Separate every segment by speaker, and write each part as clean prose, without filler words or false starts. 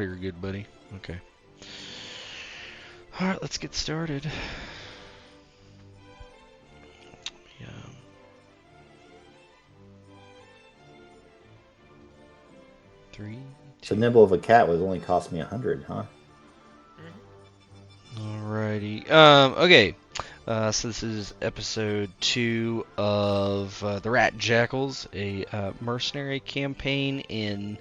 Speaker 1: clear good, buddy. Okay. Alright, let's get started. Yeah. Three,
Speaker 2: So
Speaker 1: two.
Speaker 2: nibble of a cat would only cost me 100, huh?
Speaker 1: Alrighty. Okay. So this is episode 2 of the Rat Jackals, a mercenary campaign in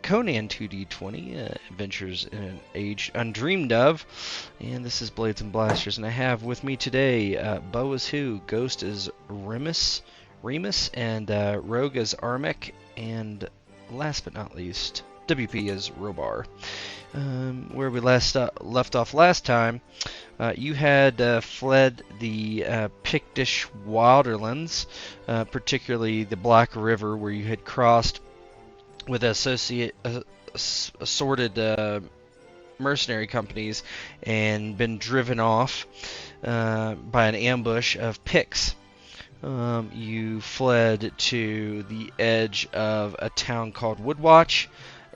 Speaker 1: Conan 2D20, Adventures in an Age Undreamed of. And this is Blades and Blasters, and I have with me today Bo is Who, Ghost is Remus, and Rogue is Armek, and last but not least, WP is Robar. Where we left off last time, you had fled the Pictish wilderlands, particularly the Black River, where you had crossed with assorted mercenary companies and been driven off by an ambush of Picts. You fled to the edge of a town called Woodwatch,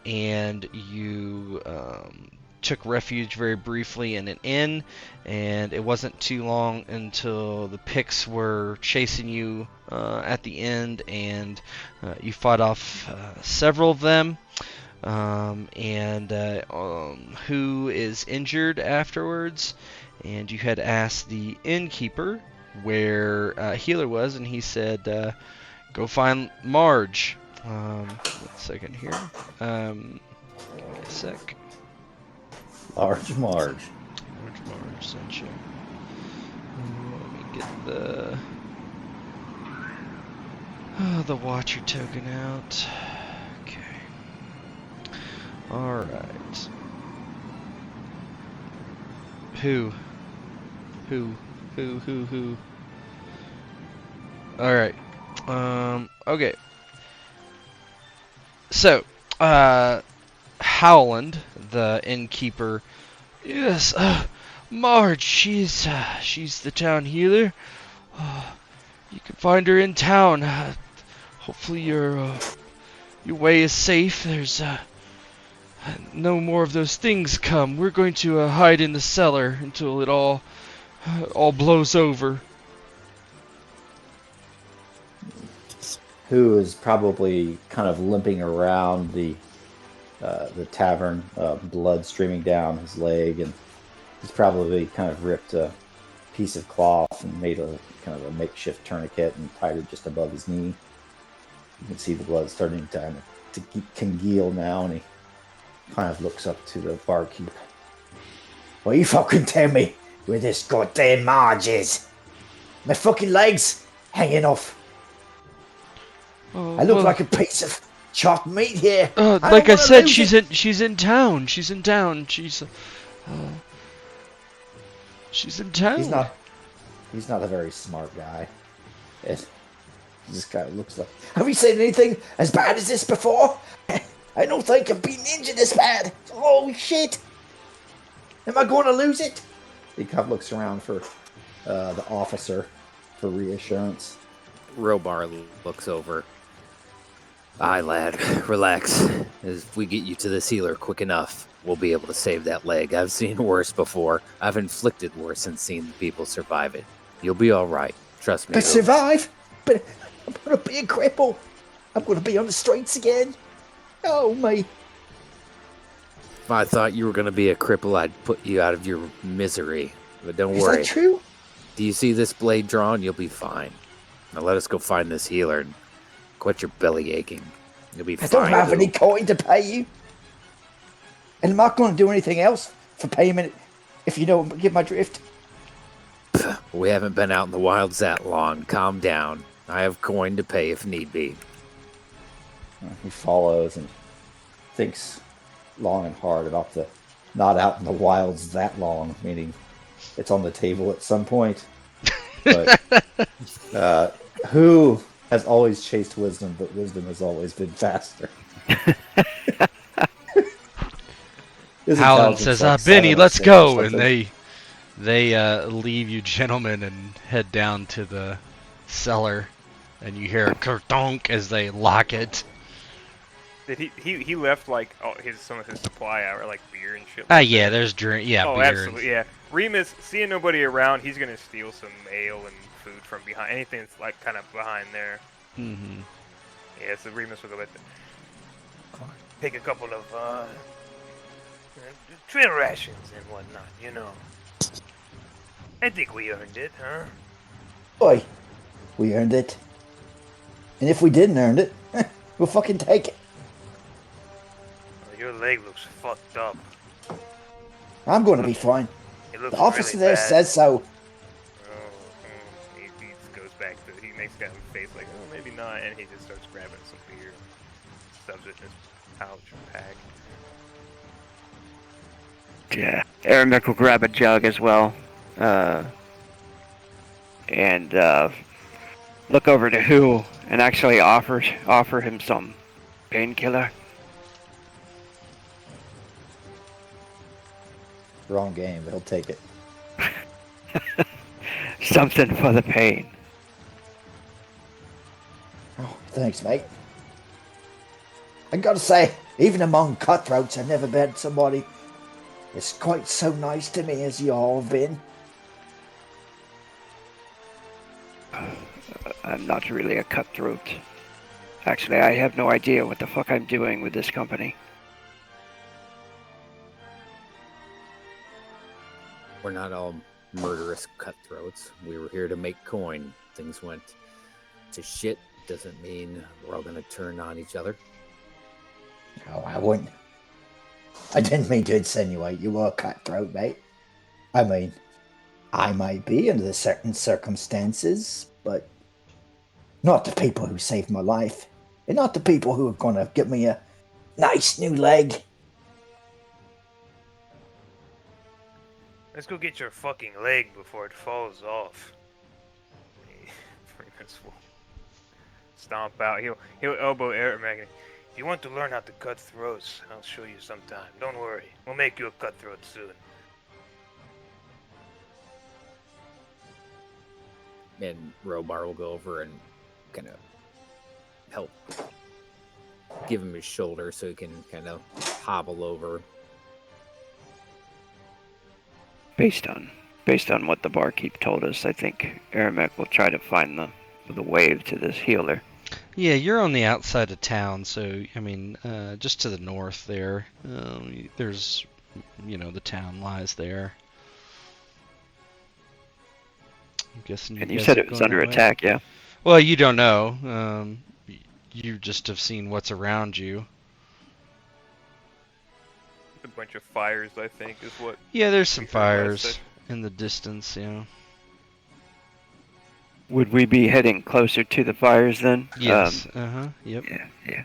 Speaker 1: and you took refuge very briefly in an inn, and it wasn't too long until the Picts were chasing you at the end, and you fought off several of them, and who is injured afterwards, and you had asked the innkeeper where Healer was, and he said, go find Marge. 1 second here. Give me a sec.
Speaker 2: Large Marge.
Speaker 1: Marge sent you. Let me get the Watcher token out. Okay. Alright. Who? Alright. Okay. So, Howland, the innkeeper, yes, Marge, she's the town healer. You can find her in town. Hopefully your way is safe. There's no more of those things come. We're going to hide in the cellar until it all blows over.
Speaker 2: Who is probably kind of limping around the tavern, blood streaming down his leg, and he's probably kind of ripped a piece of cloth and made a kind of a makeshift tourniquet and tied it just above his knee. You can see the blood starting to congeal now, and he kind of looks up to the barkeep. Well, you fucking tell me where this goddamn Marge is. My fucking legs hanging off. I look like a piece of chopped meat here.
Speaker 1: Like I said, she's in town. She's in town. She's in town.
Speaker 2: He's not a very smart guy. This guy looks like. Have you seen anything as bad as this before? I don't think I've been injured this bad. Oh shit! Am I going to lose it? He kind of looks around for the officer for reassurance.
Speaker 3: Robar looks over. Aye, lad, relax. If we get you to this healer quick enough, we'll be able to save that leg. I've seen worse before. I've inflicted worse and seen the people survive it. You'll be all right. Trust me.
Speaker 2: But survive? But I'm going to be a cripple. I'm going to be on the streets again. Oh, me.
Speaker 3: If I thought you were going to be a cripple, I'd put you out of your misery. But don't worry.
Speaker 2: Is that true?
Speaker 3: Do you see this blade drawn? You'll be fine. Now let us go find this healer and quit your belly aching. You'll be fine.
Speaker 2: I don't have any coin to pay you. And I'm not going to do anything else for payment if you don't get my drift.
Speaker 3: We haven't been out in the wilds that long. Calm down. I have coin to pay if need be.
Speaker 2: He follows and thinks long and hard about the not out in the wilds that long, meaning it's on the table at some point. But who has always chased wisdom, but wisdom has always been faster.
Speaker 1: Howland says, Benny, let's go. And they leave you gentlemen and head down to the cellar. And you hear a kertonk as they lock it.
Speaker 4: Did he left like some of his supply out, or like beer and shit like
Speaker 1: Yeah,
Speaker 4: that?
Speaker 1: there's drink. Yeah,
Speaker 4: Oh,
Speaker 1: beer.
Speaker 4: absolutely, yeah. Remus, seeing nobody around, he's gonna steal some ale and food from behind. Anything that's like kind of behind there.
Speaker 1: Mm-hmm.
Speaker 4: Yeah, so Remus will go take a couple of trail rations and whatnot. You know. I think we earned it, huh?
Speaker 2: Boy, we earned it. And if we didn't earn it, we'll fucking take it.
Speaker 4: Well, your leg looks fucked up.
Speaker 2: I'm going to be fine.
Speaker 4: It looks
Speaker 2: The officer
Speaker 4: really
Speaker 2: there
Speaker 4: bad.
Speaker 2: says so.
Speaker 4: He just goes back to, he makes kind of a face like, oh, maybe not, and he just starts grabbing some beer, stuffs it in his pouch or pack.
Speaker 5: Yeah, Aramek will grab a jug as well, and look over to Who and actually offer him some painkiller.
Speaker 2: Wrong game, but he'll take it.
Speaker 5: Something for the pain.
Speaker 2: Oh, thanks, mate. I gotta say, even among cutthroats, I've never met somebody that's quite so nice to me as you all have been.
Speaker 5: I'm not really a cutthroat. Actually, I have no idea what the fuck I'm doing with this company.
Speaker 3: We're not all murderous cutthroats. We were here to make coin. Things went to shit. Doesn't mean we're all gonna turn on each other.
Speaker 2: Oh, I wouldn't. I didn't mean to insinuate you were a cutthroat, mate. I mean, I might be under certain circumstances, but not the people who saved my life, and not the people who are gonna give me a nice new leg.
Speaker 4: Let's go get your fucking leg before it falls off. Remus will stomp out. He'll elbow Aramek. If you want to learn how to cut throats, I'll show you sometime. Don't worry, we'll make you a cutthroat soon.
Speaker 3: And Robar will go over and kind of help give him his shoulder so he can kind of hobble over.
Speaker 5: Based on what the barkeep told us, I think Aramek will try to find the wave to this healer.
Speaker 1: Yeah, you're on the outside of town, so I mean, just to the north there. There's, the town lies there. I'm guessing you
Speaker 5: And you
Speaker 1: guys
Speaker 5: said
Speaker 1: are
Speaker 5: it was
Speaker 1: going
Speaker 5: under
Speaker 1: that way?
Speaker 5: attack, yeah?
Speaker 1: Well, you don't know. You just have seen what's around you.
Speaker 4: A bunch of fires, I think, is what.
Speaker 1: Yeah, there's some
Speaker 4: we heard last
Speaker 1: fires
Speaker 4: session.
Speaker 1: in the distance,
Speaker 5: Would we be heading closer to the fires then?
Speaker 1: Yes. Yep.
Speaker 5: Yeah.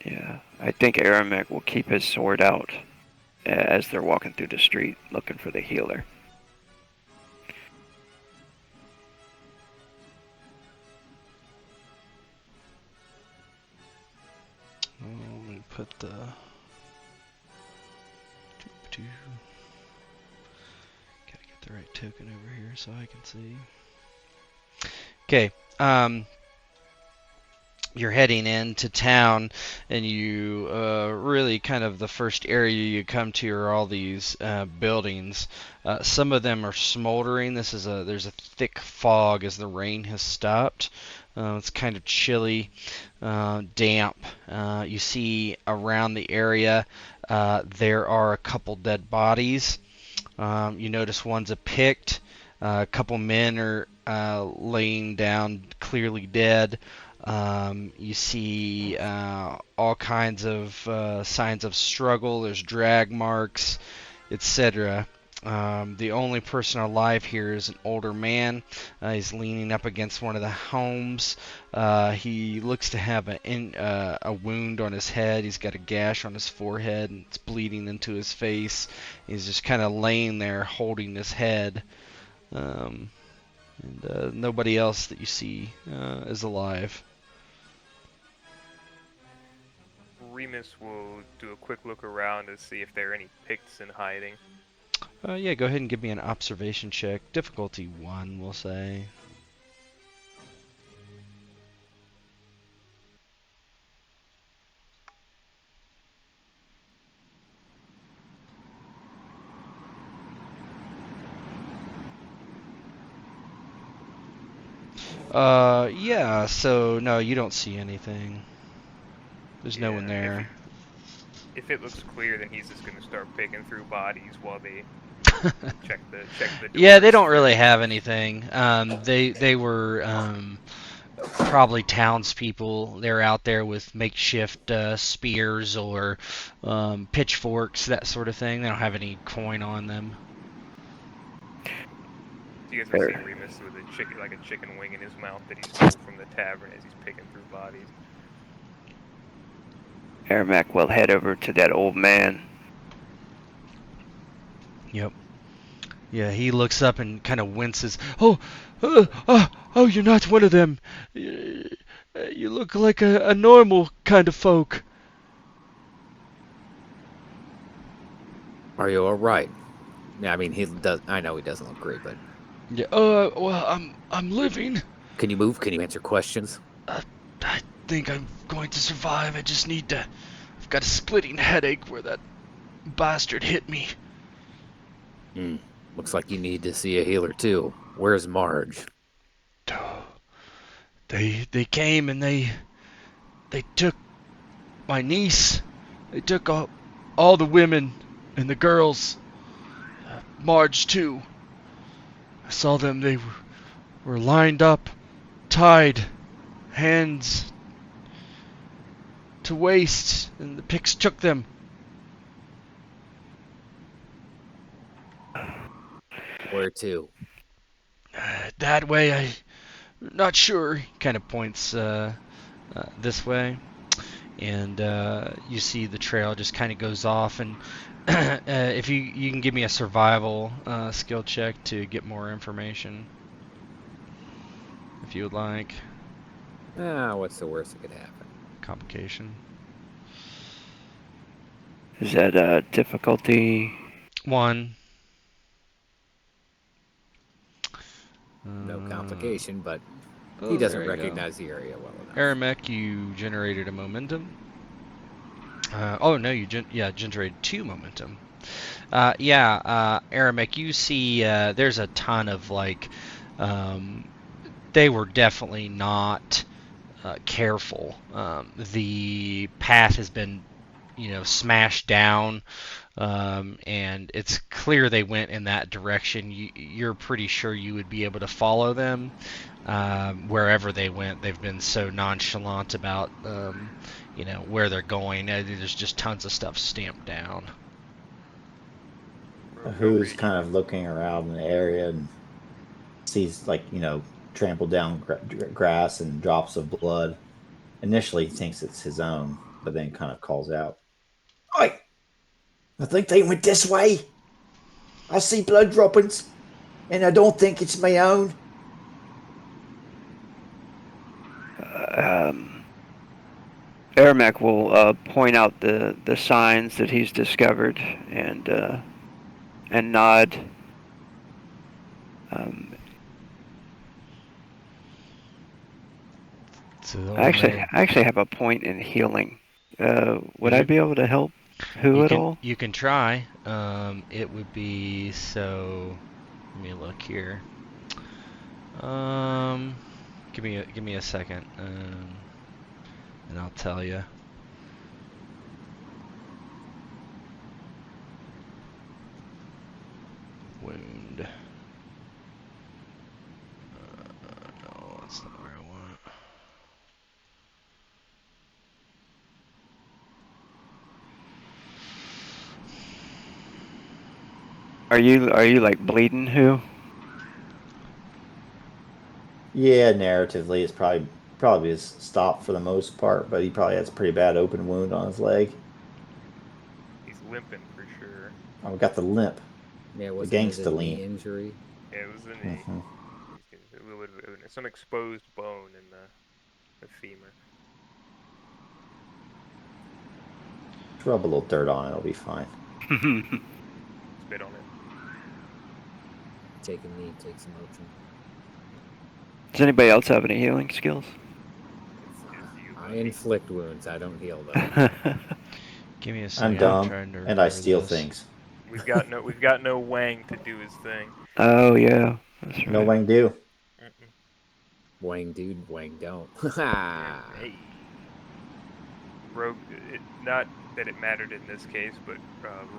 Speaker 5: Yeah, I think Aramek will keep his sword out as they're walking through the street looking for the healer.
Speaker 1: Let me put the. Gotta get the right token over here so I can see. Okay. You're heading into town, and you really kind of the first area you come to are all these buildings. Some of them are smoldering. There's a thick fog as the rain has stopped. It's kind of chilly, damp. You see around the area there are a couple dead bodies. You notice one's a picked. A couple men are laying down clearly dead. You see all kinds of signs of struggle. There's drag marks, etc. The only person alive here is an older man. He's leaning up against one of the homes. He looks to have a wound on his head. He's got a gash on his forehead, and it's bleeding into his face. He's just kind of laying there holding his head. And nobody else that you see is alive.
Speaker 4: Remus will do a quick look around to see if there are any Picts in hiding.
Speaker 1: Yeah, go ahead and give me an observation check. Difficulty 1, we'll say. Yeah. So no, you don't see anything. There's no one
Speaker 4: Yeah,
Speaker 1: there.
Speaker 4: if it looks clear, then he's just gonna start picking through bodies while they check the
Speaker 1: Yeah, they
Speaker 4: doors
Speaker 1: don't
Speaker 4: for
Speaker 1: really have
Speaker 4: healers.
Speaker 1: anything. They were probably townspeople. They're out there with makeshift spears or pitchforks, that sort of thing. They don't have any coin on them.
Speaker 4: So you guys can see Remus with like a chicken wing in his mouth that he stole from the tavern as he's picking through bodies.
Speaker 5: Ermac will head over to that old man.
Speaker 1: Yep. Yeah, he looks up and kind of winces. Oh, you're not one of them. You look like a normal kind of folk.
Speaker 3: Are you all right? Yeah, I mean, he does. I know he doesn't look great, but
Speaker 1: Yeah. Well, I'm living.
Speaker 3: can you move? Can you answer questions?
Speaker 1: I think I'm going to survive. I just need to. I've got a splitting headache where that bastard hit me.
Speaker 3: Looks like you need to see a healer too. Where's Marge?
Speaker 1: They came and they took my niece. They took all the women and the girls. Marge too. I saw them. They were lined up, tied, hands to waist, and the picks took them.
Speaker 3: Where to?
Speaker 1: That way, I'm not sure. He kind of points this way, and you see the trail just kind of goes off. And if you can give me a survival skill check to get more information, if you would like.
Speaker 3: What's the worst that could happen?
Speaker 1: Complication.
Speaker 5: Is that difficulty?
Speaker 1: 1.
Speaker 3: No complication, but
Speaker 1: Oh,
Speaker 3: he doesn't
Speaker 1: there you go.
Speaker 3: recognize the area well enough.
Speaker 1: Aramek, you generated a momentum. Oh no, you generated 2 momentum. Aramek, you see there's a ton of they were definitely not careful. The path has been, smashed down, and it's clear they went in that direction. You're pretty sure you would be able to follow them wherever they went. They've been so nonchalant about, where they're going. There's just tons of stuff stamped down.
Speaker 2: Who's kind of looking around in the area and sees, trampled down grass and drops of blood. Initially, he thinks it's his own, but then kind of calls out, "Oi! I think they went this way. I see blood droppings, and I don't think it's my own."
Speaker 5: Ermac will point out the signs that he's discovered and nod. I actually have a point in healing. Would I be able to help at all?
Speaker 1: You can try. It would be so. Let me look here. Give me a second, and I'll tell you. Wound. No, that's not where I want.
Speaker 5: Are you like bleeding? Who?
Speaker 2: Yeah, narratively, it's probably his stop for the most part, but he probably has a pretty bad open wound on his leg.
Speaker 4: He's limping for sure.
Speaker 2: Oh, we got the limp.
Speaker 3: Yeah, was
Speaker 2: The
Speaker 3: it
Speaker 2: gangsta
Speaker 3: a knee
Speaker 2: lean.
Speaker 3: injury?
Speaker 4: Yeah, it was the knee.
Speaker 2: Mm-hmm.
Speaker 4: Some exposed bone in the femur.
Speaker 2: Rub a little dirt on it, it'll be fine.
Speaker 4: Spit on it.
Speaker 3: Take a knee, take some motion.
Speaker 5: Does anybody else have any healing skills?
Speaker 3: I inflict wounds. I don't heal them.
Speaker 1: Give me a second.
Speaker 2: I'm dumb,
Speaker 1: trying to
Speaker 2: and I
Speaker 1: remember
Speaker 2: steal
Speaker 1: this.
Speaker 2: things.
Speaker 4: We've got no Wang to do his thing.
Speaker 5: Oh yeah, that's right.
Speaker 2: No Wang do.
Speaker 4: Mm-mm.
Speaker 3: Wang dude, wang don't.
Speaker 4: Hey. Rogue, not that it mattered in this case, but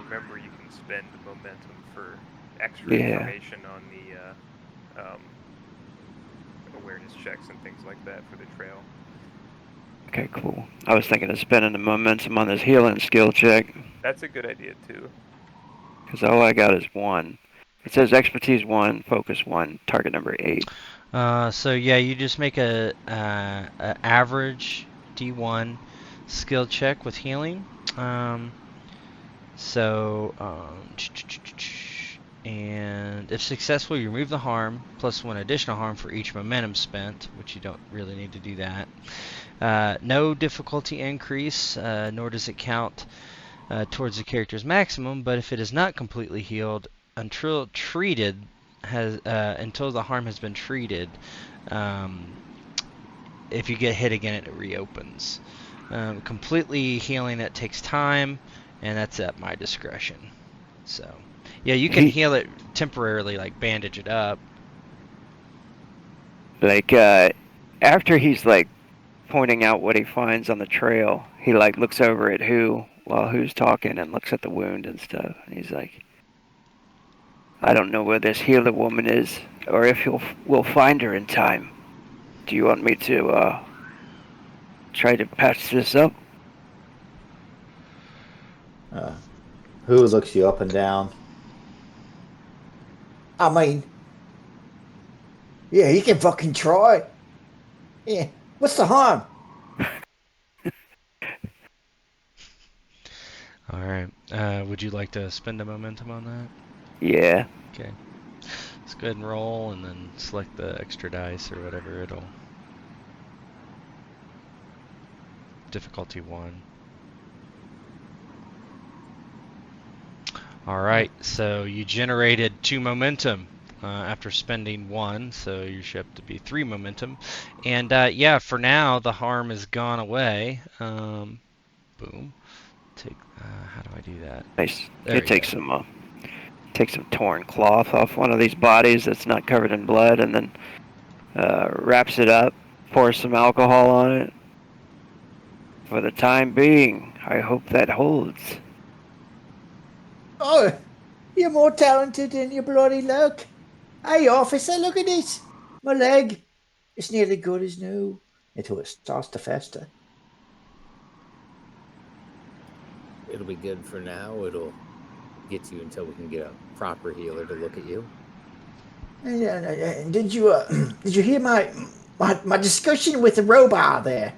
Speaker 4: remember you can spend the momentum for extra
Speaker 5: Yeah.
Speaker 4: information on the awareness checks and things like that for the trail.
Speaker 5: Okay, cool. I was thinking of spending the momentum on this healing skill check,
Speaker 4: That's a good idea too.
Speaker 5: because all I got is 1. It says expertise 1, focus 1, target number 8.
Speaker 1: So yeah, you just make a average D1 skill check with healing. And if successful, you remove the harm, plus 1 additional harm for each momentum spent, which you don't really need to do that. No difficulty increase, nor does it count towards the character's maximum, but if it is not completely healed until until the harm has been treated, if you get hit again, it reopens. Completely healing it takes time, and that's at my discretion. So, yeah, you can heal it temporarily, like bandage it up.
Speaker 5: Like, after he's, like, pointing out what he finds on the trail, he, like, looks over at while who's talking and looks at the wound and stuff. And he's like, I don't know where this healer woman is, or if we'll find her in time. Do you want me to, try to patch this up?
Speaker 2: Who looks you up and down? I mean, yeah, you can fucking try. Yeah, what's the harm?
Speaker 1: All right. Would you like to spend a momentum on that?
Speaker 5: Yeah.
Speaker 1: Okay. Let's go ahead and roll, and then select the extra dice or whatever it'll. Difficulty 1. All right. So you generated 2 momentum after spending 1, so you should have to be 3 momentum. And yeah, for now the harm is gone away. Boom. Take. How do I do that?
Speaker 5: Nice.
Speaker 1: There
Speaker 5: You
Speaker 1: we
Speaker 5: take
Speaker 1: go.
Speaker 5: some torn cloth off one of these bodies that's not covered in blood, and then wraps it up, pours some alcohol on it. For the time being, I hope that holds.
Speaker 2: Oh, you're more talented than your bloody luck. Hey, officer, look at this. My leg. It's nearly good as new until it starts to fester.
Speaker 3: It'll be good for now. It'll get you until we can get a proper healer to look at you.
Speaker 2: Did you hear my discussion with the robot there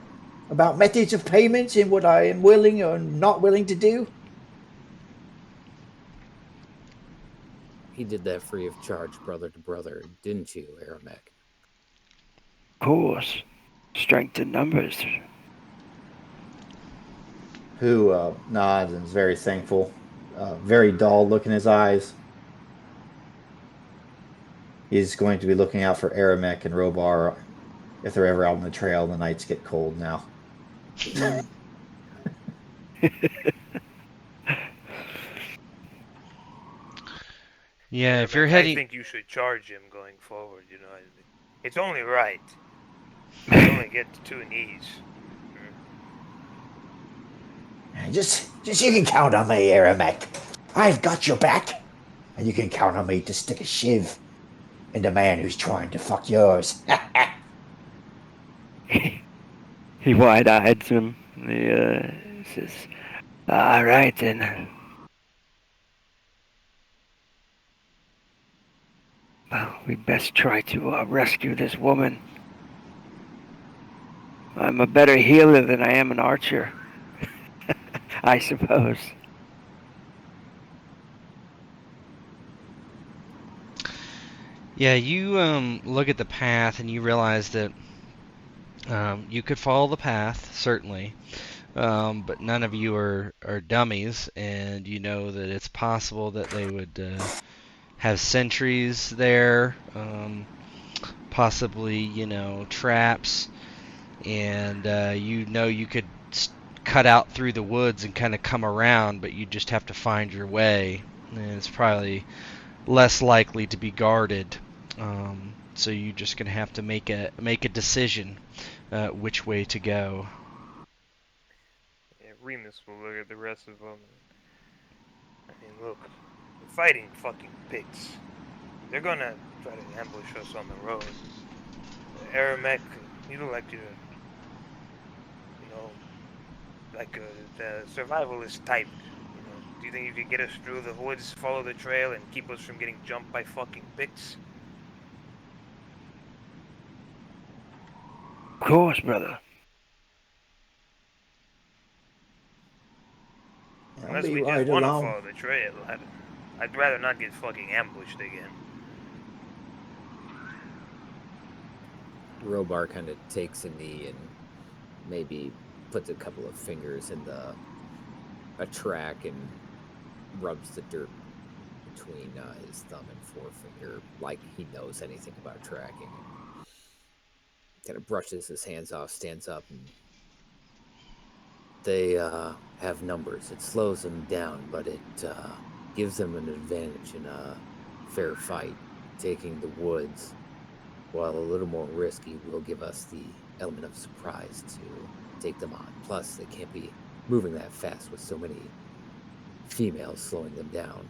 Speaker 2: about methods of payments and what I am willing or not willing to do?
Speaker 3: He did that free of charge, brother to brother, didn't you, Aramek?
Speaker 5: Of course. Strength in numbers.
Speaker 2: Who nods and is very thankful. Very dull look in his eyes. He's going to be looking out for Aramek and Robar if they're ever out on the trail and the nights get cold now.
Speaker 1: Yeah, if you're
Speaker 4: I
Speaker 1: heading.
Speaker 4: think you should charge him going forward. You know, it's only right. You only get 2 knees.
Speaker 2: Just you can count on me, Aramek. I've got your back, and you can count on me to stick a shiv in the man who's trying to fuck yours.
Speaker 5: He wide-eyed him. He says, all right, then. Well, we best try to rescue this woman. I'm a better healer than I am an archer. I suppose.
Speaker 1: Yeah, you look at the path and you realize that you could follow the path, certainly, but none of you are dummies, and you know that it's possible that they would have sentries there, possibly, traps, and you could cut out through the woods and kind of come around, but you just have to find your way, and it's probably less likely to be guarded. So you're just gonna have to make a decision which way to go.
Speaker 4: Yeah, Remus will look at the rest of them. I mean, look, we're fighting fucking pigs. They're gonna try to ambush us on the road. Aramek, you look like you're, you know, like the survivalist type. You know, do you think you could get us through the woods, follow the trail, and keep us from getting jumped by fucking pigs?
Speaker 5: Of course, brother.
Speaker 2: I'll
Speaker 4: Unless
Speaker 2: be
Speaker 4: we just
Speaker 2: right
Speaker 4: want to
Speaker 2: along.
Speaker 4: follow the trail. I'd rather not get fucking ambushed again.
Speaker 3: Robar kind of takes a knee and maybe puts a couple of fingers in a track and rubs the dirt between his thumb and forefinger, like he knows anything about tracking. And kind of brushes his hands off, stands up, and they have numbers. It slows them down, but it gives them an advantage in a fair fight. Taking the woods, while a little more risky, will give us the element of surprise to take them on. Plus, they can't be moving that fast with so many females slowing them down.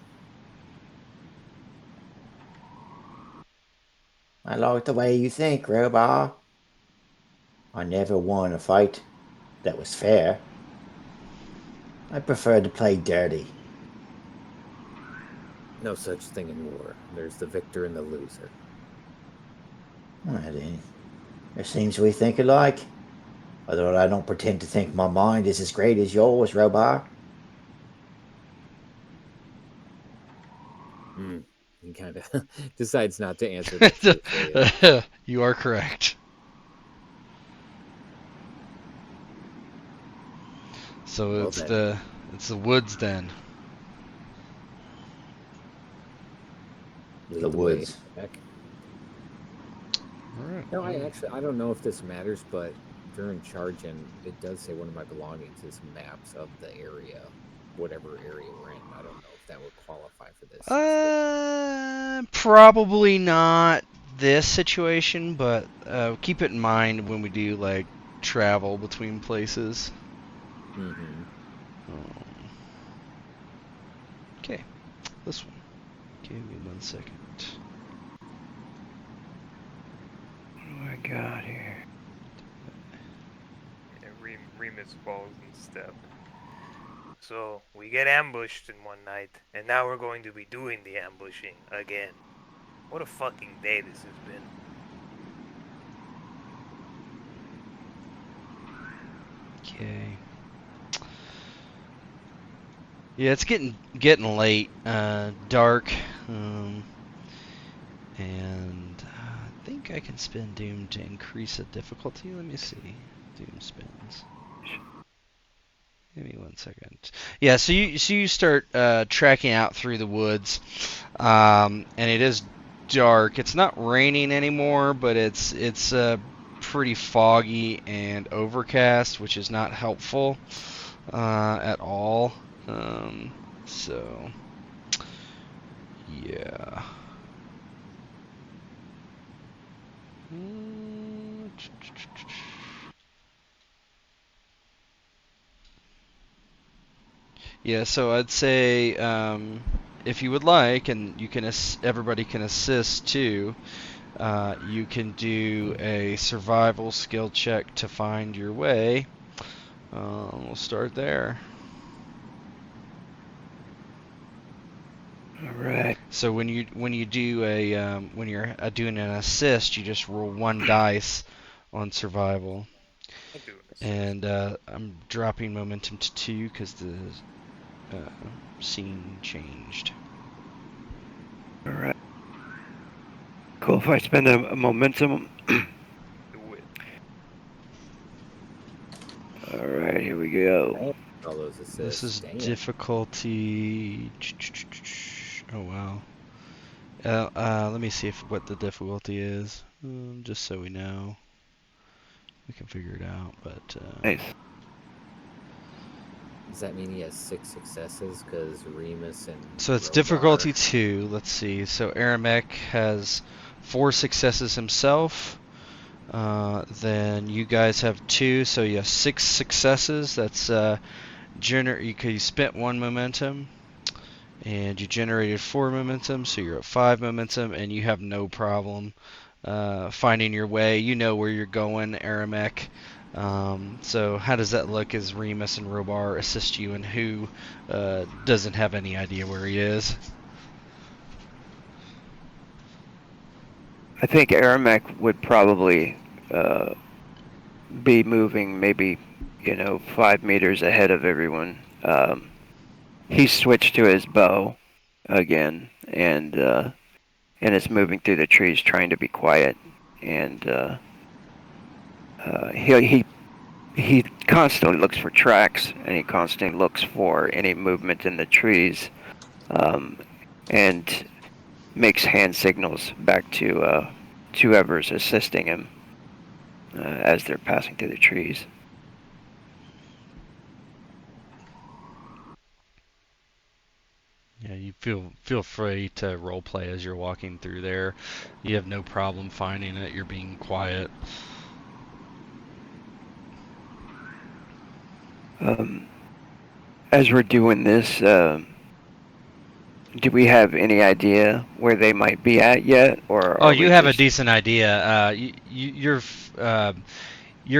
Speaker 2: I like the way you think, Robar. I never won a fight that was fair. I prefer to play dirty.
Speaker 3: No such thing in war. There's the victor and the loser.
Speaker 2: Well, then, it seems we think alike. Although I don't pretend to think my mind is as great as yours, Robar.
Speaker 3: He kind of decides not to answer that truthfully.
Speaker 1: You are correct. So
Speaker 3: Well,
Speaker 1: it's
Speaker 3: then.
Speaker 1: the woods then.
Speaker 3: Lead
Speaker 2: The
Speaker 3: the way.
Speaker 2: woods.
Speaker 3: Heck.
Speaker 1: All right.
Speaker 3: No, I don't know if this matters, but during charge-in, it does say one of my belongings is maps of the area, whatever area we're in. I don't know if that would qualify for this.
Speaker 1: Probably not this situation, but keep it in mind when we do like travel between places.
Speaker 3: Mm-hmm.
Speaker 1: Okay, this one. Give me 1 second.
Speaker 5: What do I got here?
Speaker 4: Yeah, Remus falls in step. So, we get ambushed in one night, and now we're going to be doing the ambushing again. What a fucking day this has been.
Speaker 1: Okay. Yeah, it's getting late, dark, and I think I can spin Doom to increase the difficulty. Let me see. Doom spins. Give me 1 second. Yeah, so you start tracking out through the woods, and it is dark. It's not raining anymore, but it's pretty foggy and overcast, which is not helpful at all. So yeah. Yeah, so I'd say if you would like, and you can everybody can assist too. You can do a survival skill check to find your way. We'll start there.
Speaker 5: All right.
Speaker 1: So when you do a when you're doing an assist, you just roll 1 dice on survival.
Speaker 4: I do an assist.
Speaker 1: And I'm dropping momentum to 2 because the scene changed.
Speaker 5: All right. Cool. If I spend a momentum.
Speaker 4: Do it.
Speaker 5: All right, here we go.
Speaker 3: All those assists.
Speaker 1: This is
Speaker 3: Damn.
Speaker 1: difficulty. Oh wow. Let me see what the difficulty is, just so we know. We can figure it out, but.
Speaker 5: Nice.
Speaker 3: Does that mean he has 6 successes? Because Remus and
Speaker 1: So it's
Speaker 3: Robar-
Speaker 1: difficulty 2. Let's see. So Aramek has 4 successes himself. Then you guys have 2, so you have 6 successes. That's you spent 1 momentum, and you generated 4 momentum, so you're at 5 momentum, and you have no problem finding your way. You know where you're going, Aramek. So how does that look as Remus and Robar assist you, and who doesn't have any idea where he is?
Speaker 5: I think Aramek would probably be moving maybe, 5 meters ahead of everyone. He switched to his bow again, and is moving through the trees trying to be quiet. And he constantly looks for tracks, and he constantly looks for any movement in the trees, and makes hand signals back to whoever's assisting him as they're passing through the trees.
Speaker 1: Yeah, you feel free to roleplay as you're walking through there. You have no problem finding it. You're being quiet.
Speaker 5: As we're doing this, do we have any idea where they might be at yet, or?
Speaker 1: Oh, you have a decent idea. You're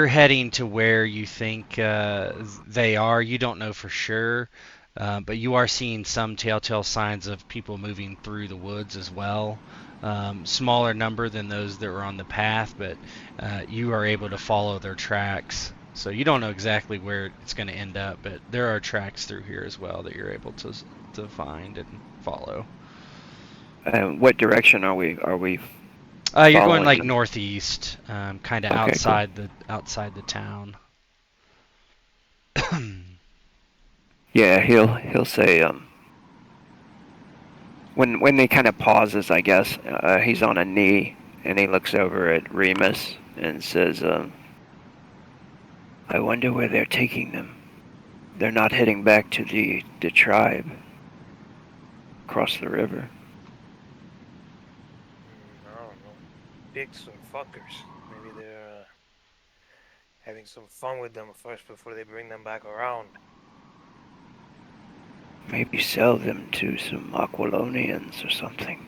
Speaker 1: heading to where you think they are. You don't know for sure, but you are seeing some telltale signs of people moving through the woods as well. Smaller number than those that were on the path, but you are able to follow their tracks. So you don't know exactly where it's going to end up, but there are tracks through here as well that you're able to find and follow.
Speaker 5: What direction are we?
Speaker 1: You're going like
Speaker 5: them?
Speaker 1: northeast, kind of
Speaker 5: Okay,
Speaker 1: outside the town.
Speaker 5: Yeah, he'll say when they kind of pauses, I guess he's on a knee and he looks over at Remus and says, "I wonder where they're taking them. They're not heading back to the tribe across the river."
Speaker 4: I don't know. Pigs or fuckers. Maybe they're having some fun with them first before they bring them back around.
Speaker 5: Maybe sell them to some Aquilonians or something.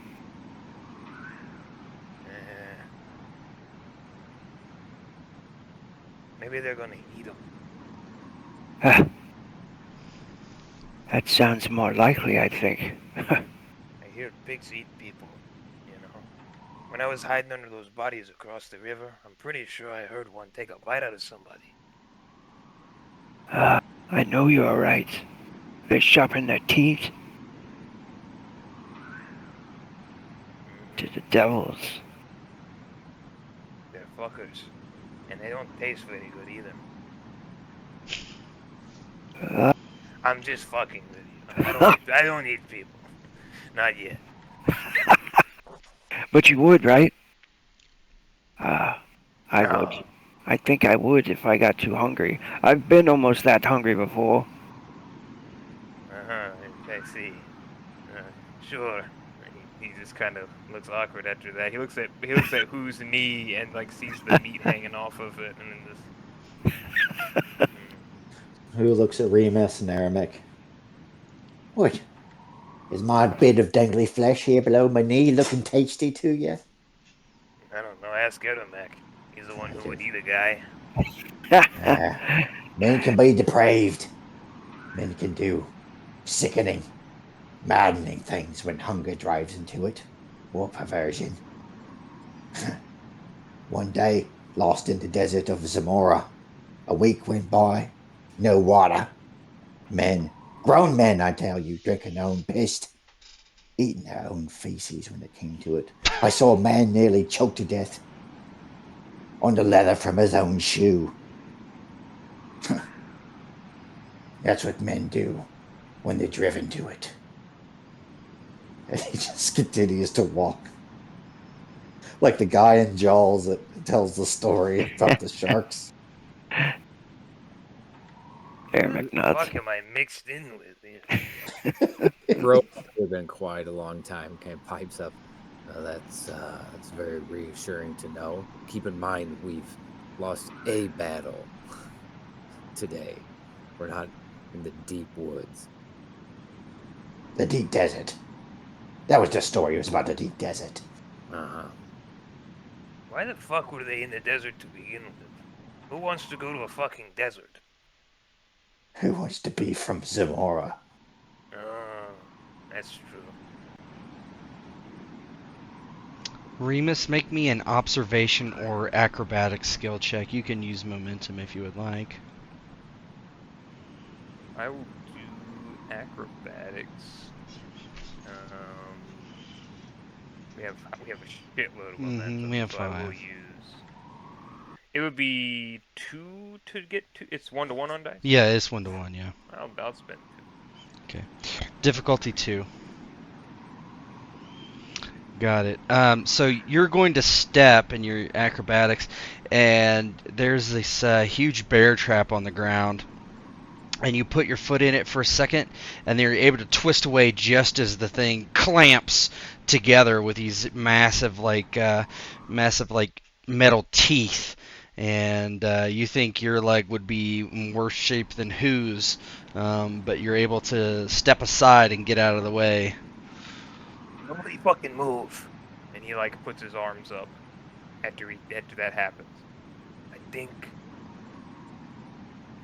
Speaker 4: Maybe they're gonna eat them.
Speaker 5: That sounds more likely, I think.
Speaker 4: I hear pigs eat people, you know. When I was hiding under those bodies across the river, I'm pretty sure I heard one take a bite out of somebody.
Speaker 5: I know you're right. They sharpen their teeth to the devils.
Speaker 4: They're fuckers. And they don't taste very good either. I'm just fucking with you. I don't eat people. Not yet.
Speaker 5: But you would, right? I
Speaker 4: No.
Speaker 5: would. I think I would if I got too hungry. I've been almost that hungry before.
Speaker 4: I see. Sure. He just kind of looks awkward after that. He looks at whose knee and like sees the meat hanging off of it, and then just.
Speaker 2: Who looks at Remus and Aramek? What? Is my bit of dangly flesh here below my knee looking tasty to you?
Speaker 4: I don't know. Ask Erdomek. He's the one who would eat a guy.
Speaker 2: Men can be depraved. Men can do sickening, maddening things when hunger drives into it, or perversion. One day, lost in the desert of Zamora. A week went by, no water. Men, grown men, I tell you, drinking their own piss, eating their own feces when it came to it. I saw a man nearly choked to death on the leather from his own shoe. That's what men do when they're driven to it. And he just continues to walk. Like the guy in Jaws that tells the story about the sharks.
Speaker 5: Aramek
Speaker 4: Who the
Speaker 5: nuts.
Speaker 4: fuck am I mixed in with?
Speaker 3: Bro, we've been quiet a long time. Kind of pipes up. That's very reassuring to know. Keep in mind we've lost a battle today. We're not in the deep woods.
Speaker 2: The deep desert. That was the story. It was about the deep desert.
Speaker 3: Uh-huh.
Speaker 4: Why the fuck were they in the desert to begin with? Who wants to go to a fucking desert?
Speaker 2: Who wants to be from Zamora?
Speaker 4: Oh, that's true.
Speaker 1: Remus, make me an observation or acrobatic skill check. You can use momentum if you would like.
Speaker 6: I will do acrobatics. We have a shitload of momentum,
Speaker 1: We have
Speaker 6: so I will
Speaker 1: 5.
Speaker 6: use. It would be 2 to get to. It's 1-to-1 on dice.
Speaker 1: Yeah, it's 1-to-1, yeah.
Speaker 6: I'll spend 2.
Speaker 1: Okay. Difficulty 2. Got it. So you're going to step in your acrobatics, and there's this huge bear trap on the ground. And you put your foot in it for a second, and then you're able to twist away just as the thing clamps together with these massive, metal teeth. And you think your leg would be in worse shape than whose, but you're able to step aside and get out of the way.
Speaker 4: Nobody fucking move.
Speaker 6: And he like puts his arms up after that happens.
Speaker 4: I think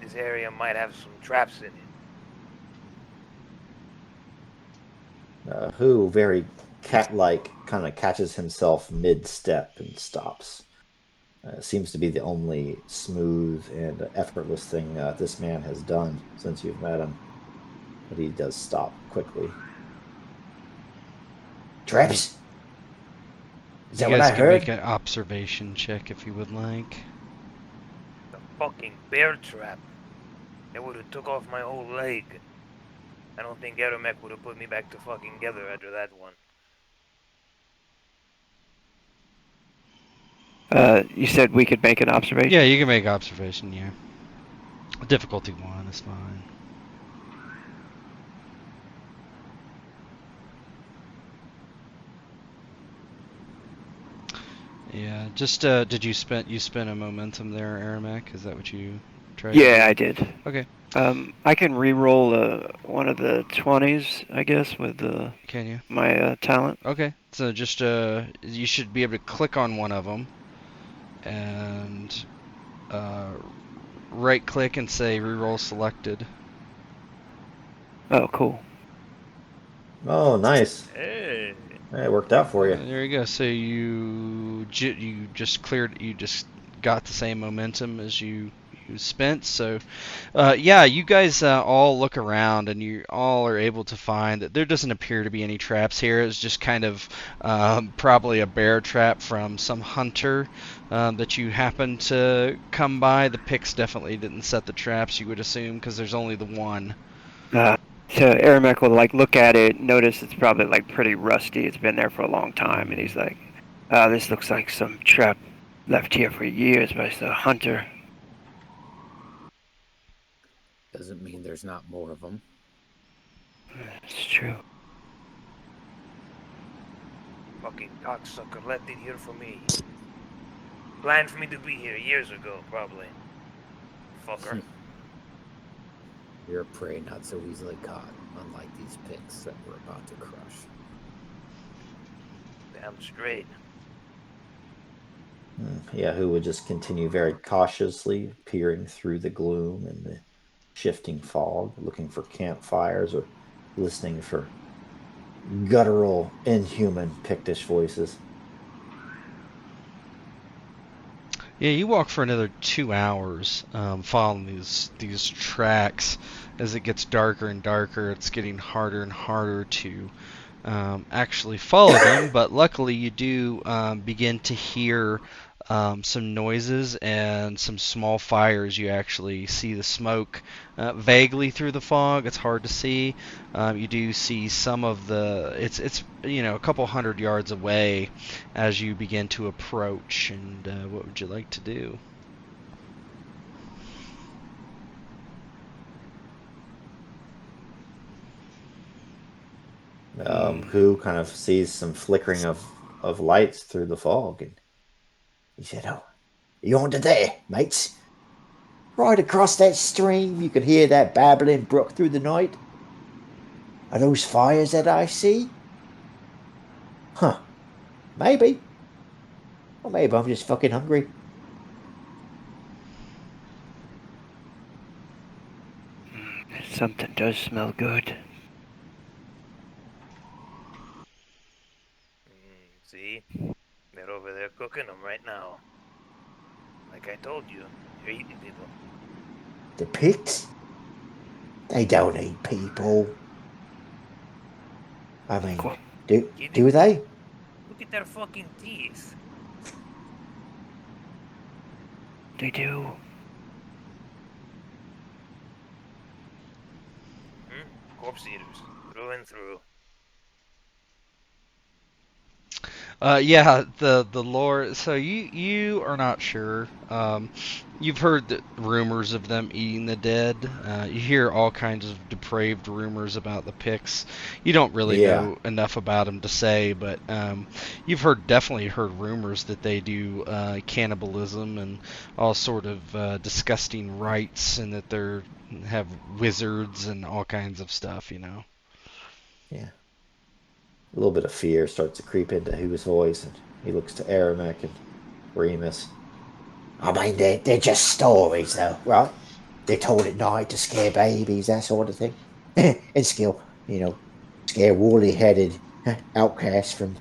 Speaker 4: this area might have some traps in it.
Speaker 2: Who, very cat-like, kind of catches himself mid-step and stops. Seems to be the only smooth and effortless thing this man has done since you've met him. But he does stop quickly. Traps? Is that
Speaker 1: You
Speaker 2: what I
Speaker 1: guys can
Speaker 2: heard?
Speaker 1: make an observation check if you would like.
Speaker 4: The fucking bear trap. That would have took off my whole leg. I don't think Aramek would have put me back to fucking together after that one.
Speaker 5: You said we could make an observation?
Speaker 1: Yeah, you can make observation, yeah. Difficulty 1 is fine. Yeah, just did you spend a momentum there, Aramek? Is that what you tried?
Speaker 5: Yeah, I did.
Speaker 1: Okay.
Speaker 5: I can re-roll one of the 20s, I guess, with
Speaker 1: Can you?
Speaker 5: my talent.
Speaker 1: Okay. So just you should be able to click on one of them and right click and say reroll selected.
Speaker 5: Oh, cool.
Speaker 2: Oh, nice.
Speaker 6: Hey.
Speaker 2: It worked out for you.
Speaker 1: There you go. So you just cleared. You just got the same momentum as you spent. So yeah, you guys all look around and you all are able to find that there doesn't appear to be any traps here. It's just kind of probably a bear trap from some hunter that you happen to come by. The picks definitely didn't set the traps, you would assume, because there's only the one.
Speaker 5: So Aramek will like look at it, notice it's probably like pretty rusty. It's been there for a long time, and he's like, "This looks like some trap left here for years by the hunter."
Speaker 3: Doesn't mean there's not more of them.
Speaker 5: It's true.
Speaker 4: Fucking cocksucker left it here for me. Planned for me to be here years ago, probably. Fucker.
Speaker 3: You're a prey not so easily caught, unlike these picks that we're about to crush.
Speaker 4: Damn straight.
Speaker 2: Yeah, who would just continue very cautiously peering through the gloom and the shifting fog, looking for campfires or listening for guttural, inhuman Pictish voices.
Speaker 1: Yeah, you walk for another 2 hours, following these tracks. As it gets darker and darker, it's getting harder and harder to actually follow them. But luckily, you do begin to hear some noises and some small fires. You actually see the smoke vaguely through the fog. It's hard to see. You do see some of the. It's a couple hundred yards away as you begin to approach. And what would you like to do?
Speaker 2: Who kind of sees some flickering of of lights through the fog, and he said, "Oh, yonder there, mates. Right across that stream, you can hear that babbling brook through the night. Are those fires that I see? Huh, maybe. Or maybe I'm just fucking hungry."
Speaker 5: Something does smell good.
Speaker 4: See? They're over there cooking them right now. Like I told you, they're eating people.
Speaker 2: The pigs? They don't eat people. I mean,
Speaker 5: Cool.
Speaker 4: Kidding
Speaker 2: do
Speaker 4: me?
Speaker 2: they?
Speaker 4: Look at their fucking teeth.
Speaker 5: They do.
Speaker 4: Corpse eaters, through and through.
Speaker 1: Yeah, the lore. So you are not sure. You've heard rumors of them eating the dead. You hear all kinds of depraved rumors about the Picts. You don't really
Speaker 2: Yeah.
Speaker 1: know enough about them to say, but you've definitely heard rumors that they do cannibalism and all sort of disgusting rites, and that they're have wizards and all kinds of stuff.
Speaker 2: Yeah. A little bit of fear starts to creep into his voice, and he looks to Aramek and Remus. I mean, they're just stories, though, right? They're told at night to scare babies, that sort of thing. And scare woolly-headed outcasts from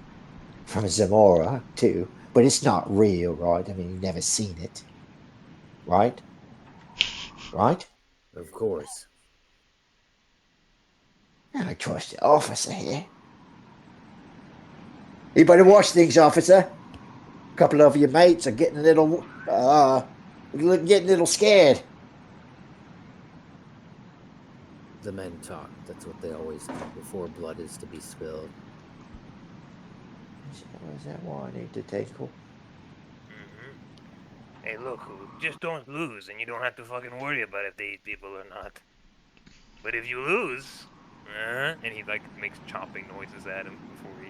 Speaker 2: Zamora, too. But it's not real, right? I mean, you've never seen it, right? Right?
Speaker 3: Of course.
Speaker 2: I trust the officer here. You better watch things, officer. A couple of your mates are getting getting a little scared.
Speaker 3: The men talk. That's what they always do before blood is to be spilled.
Speaker 2: Is that why I need to tinkle?
Speaker 4: Hey, look, just don't lose, and you don't have to fucking worry about if they eat people or not. But if you lose, and he like makes chopping noises at him before he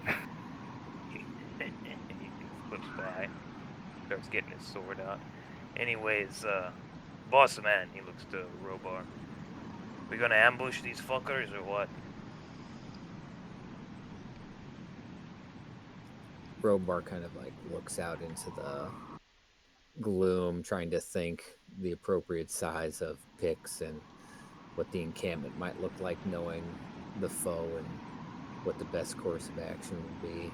Speaker 4: flips by, starts getting his sword out. Anyways, boss man, he looks to Robar. We gonna ambush these fuckers or what?
Speaker 3: Robar kind of like looks out into the gloom, trying to think the appropriate size of picks and what the encampment might look like, knowing the foe and what the best course of action would be.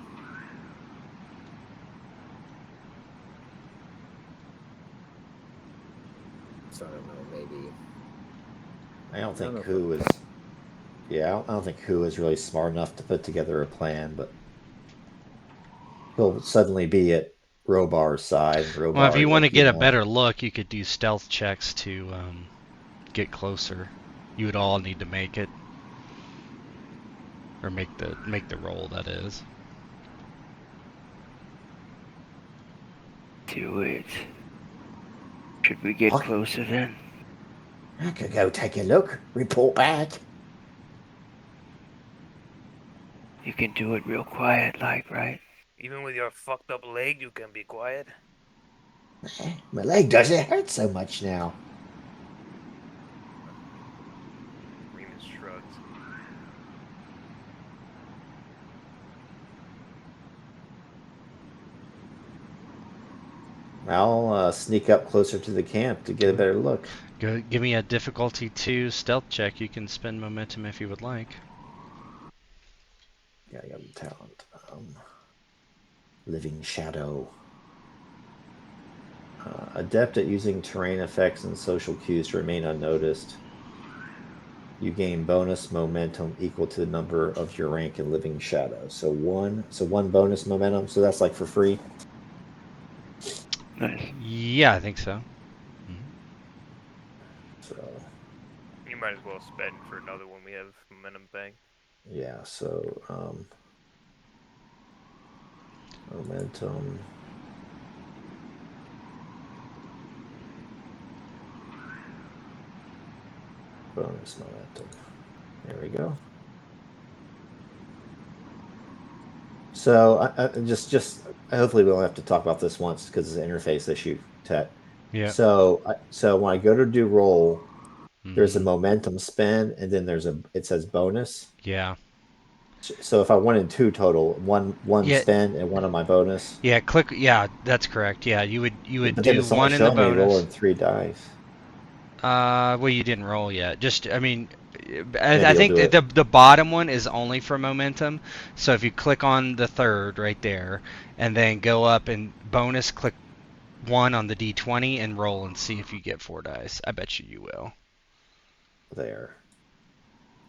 Speaker 3: So I don't know, maybe.
Speaker 2: I don't think
Speaker 3: know if
Speaker 2: who is. Yeah, I don't think who is really smart enough to put together a plan, but he'll suddenly be at Robar's side.
Speaker 1: Well, if
Speaker 2: Robar,
Speaker 1: you want to
Speaker 2: like,
Speaker 1: get a better look, you could do stealth checks to get closer. You would all need to make it, or make the roll. That is.
Speaker 5: Do it. Should we get
Speaker 2: I,
Speaker 5: closer then?
Speaker 2: I could go take a look, report back.
Speaker 5: You can do it real quiet, like, right?
Speaker 4: Even with your fucked up leg, you can be quiet.
Speaker 2: My leg doesn't hurt so much now.
Speaker 4: Remus shrugs.
Speaker 2: I'll sneak up closer to the camp to get a better look.
Speaker 1: Give me a difficulty 2 stealth check. You can spend momentum if you would like.
Speaker 2: Yeah, I got the talent. Living Shadow. Adept at using terrain effects and social cues to remain unnoticed. You gain bonus momentum equal to the number of your rank in Living Shadow. So one bonus momentum. So that's like for free.
Speaker 5: Nice.
Speaker 1: Yeah, I think so.
Speaker 2: So
Speaker 4: You might as well spend for another one. We have momentum bank.
Speaker 2: yeah. So momentum. Bonus momentum. There we go. So hopefully we only have to talk about this once because it's an interface issue, Tet.
Speaker 1: Yeah.
Speaker 2: So when I go to do roll, there's a
Speaker 1: Hmm.
Speaker 2: momentum spin, and then it says bonus.
Speaker 1: Yeah.
Speaker 2: So if I wanted two total, one
Speaker 1: Yeah.
Speaker 2: spin and one on my bonus,
Speaker 1: Yeah. Click. Yeah, that's correct. Yeah, you would
Speaker 2: but then
Speaker 1: do
Speaker 2: it's only
Speaker 1: one in the
Speaker 2: showing me
Speaker 1: bonus.
Speaker 2: rolling three dice.
Speaker 1: Well, you didn't roll yet. Just, I mean, I
Speaker 2: Maybe you'll
Speaker 1: think
Speaker 2: do
Speaker 1: that
Speaker 2: it
Speaker 1: the bottom one is only for momentum. So if you click on the third right there, and then go up and bonus, click one on the D20 and roll and see if you get 4 dice. I bet you will.
Speaker 2: there,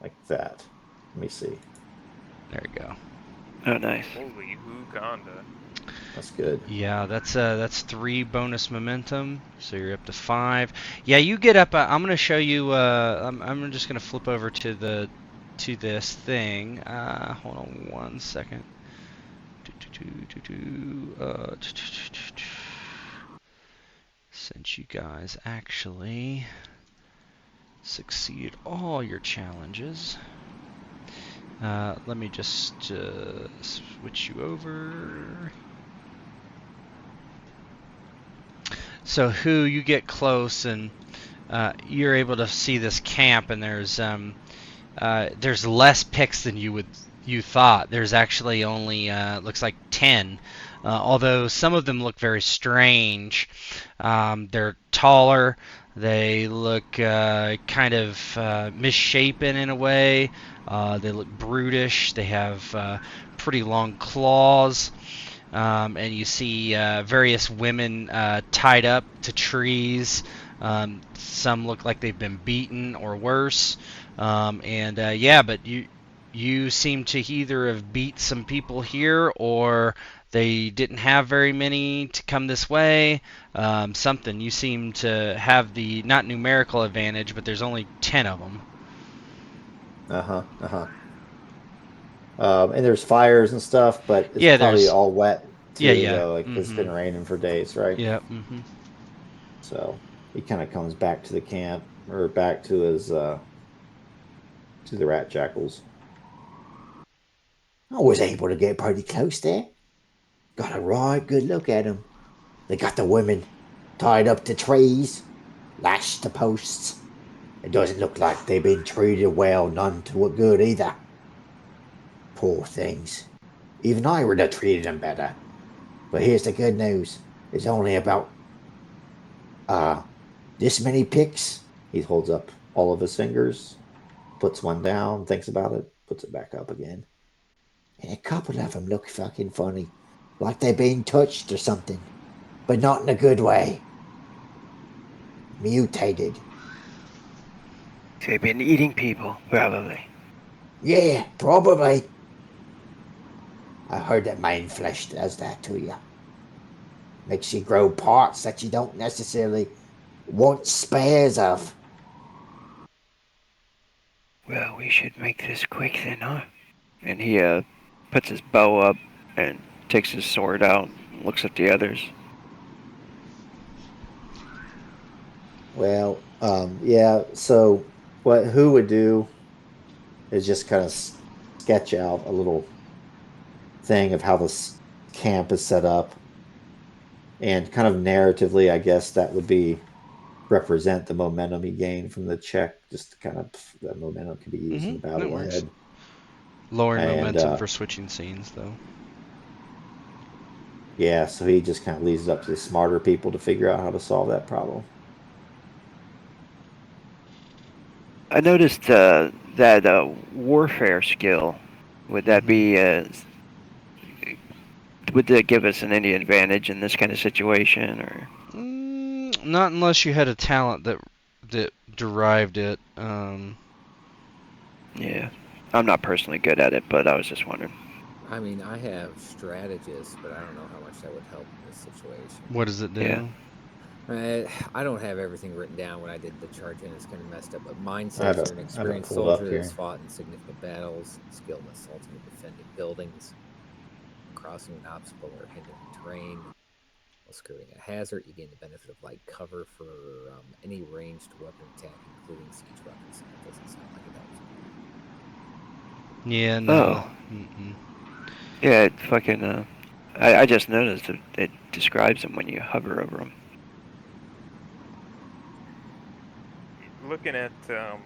Speaker 2: like that. Let me see.
Speaker 1: There you go.
Speaker 5: Oh, nice.
Speaker 6: Holy Uganda.
Speaker 2: That's good.
Speaker 1: Yeah, that's 3 bonus momentum, so you're up to 5. Yeah, you get up. I'm gonna show you. I'm just gonna flip over to this thing. Hold on one second. Since you guys actually succeed all your challenges, let me just switch you over. So who you get close and you're able to see this camp, and there's less picks than you thought. There's actually only looks like 10, although some of them look very strange. They're taller. They look kind of misshapen in a way. They look brutish. They have pretty long claws. And you see various women tied up to trees. Some look like they've been beaten or worse. Yeah, but you seem to either have beat some people here, or they didn't have very many to come this way. Something. You seem to have the not numerical advantage, but there's only 10 of them.
Speaker 2: And there's fires and stuff, but it's
Speaker 1: Yeah,
Speaker 2: probably
Speaker 1: there's.
Speaker 2: all wet
Speaker 1: Yeah,
Speaker 2: too,
Speaker 1: yeah.
Speaker 2: though. Like it's
Speaker 1: Mhm.
Speaker 2: been raining for days, right?
Speaker 1: Yeah. Mhm.
Speaker 2: So he kind of comes back to the camp or back to his to the Rat Jackals. I was able to get pretty close there. Got a right good look at them. They got the women tied up to trees, lashed to posts. It doesn't look like they've been treated well, none to good either. Poor things. Even I would have treated them better. But here's the good news. It's only about uh this many picks. He holds up all of his fingers, puts one down, thinks about it, puts it back up again. And a couple of them look fucking funny. Like they're being touched or something. But not in a good way. Mutated.
Speaker 5: They've been eating people, probably.
Speaker 2: Yeah, probably. I heard that mind flesh does that to you. Makes you grow parts that you don't necessarily want spares of.
Speaker 5: Well, we should make this quick then, huh? And he puts his bow up and takes his sword out and looks at the others.
Speaker 2: Well, yeah. So, what who would do is just kind of sketch out a little thing of how this camp is set up, and kind of narratively, I guess that would be represent the momentum you gain from the check. Just kind of that momentum can be used in the
Speaker 1: That
Speaker 2: battle
Speaker 1: works.
Speaker 2: ahead.
Speaker 1: Lowering
Speaker 2: And
Speaker 1: momentum for switching scenes, though.
Speaker 2: yeah, so he just kind of leaves it up to the smarter people to figure out how to solve that problem.
Speaker 5: I noticed that warfare skill. Would that
Speaker 1: Mhm.
Speaker 5: be? Would that give us any advantage in this kind of situation, or?
Speaker 1: Not unless you had a talent that derived it.
Speaker 5: Yeah, I'm not personally good at it, but I was just wondering.
Speaker 3: I mean, I have strategists, but I don't know how much that would help in this situation.
Speaker 1: What does it
Speaker 5: Yeah.
Speaker 1: do?
Speaker 3: I don't have everything written down when I did the chart in. It's kind of messed up. But mine
Speaker 2: I have
Speaker 3: says
Speaker 2: it,
Speaker 3: you're an
Speaker 2: I have it
Speaker 3: experienced
Speaker 2: pulled up
Speaker 3: soldier that's
Speaker 2: here.
Speaker 3: fought in significant battles, skilled in assaulting and defending buildings, crossing an obstacle or hindering terrain. While skirting a hazard, you gain the benefit of light cover for any ranged weapon attack, including siege weapons. That doesn't sound like it helps.
Speaker 1: Yeah, no.
Speaker 5: Oh,
Speaker 1: Mm-mm.
Speaker 5: Yeah, it fucking. I just noticed it describes them when you hover over them.
Speaker 6: Looking at the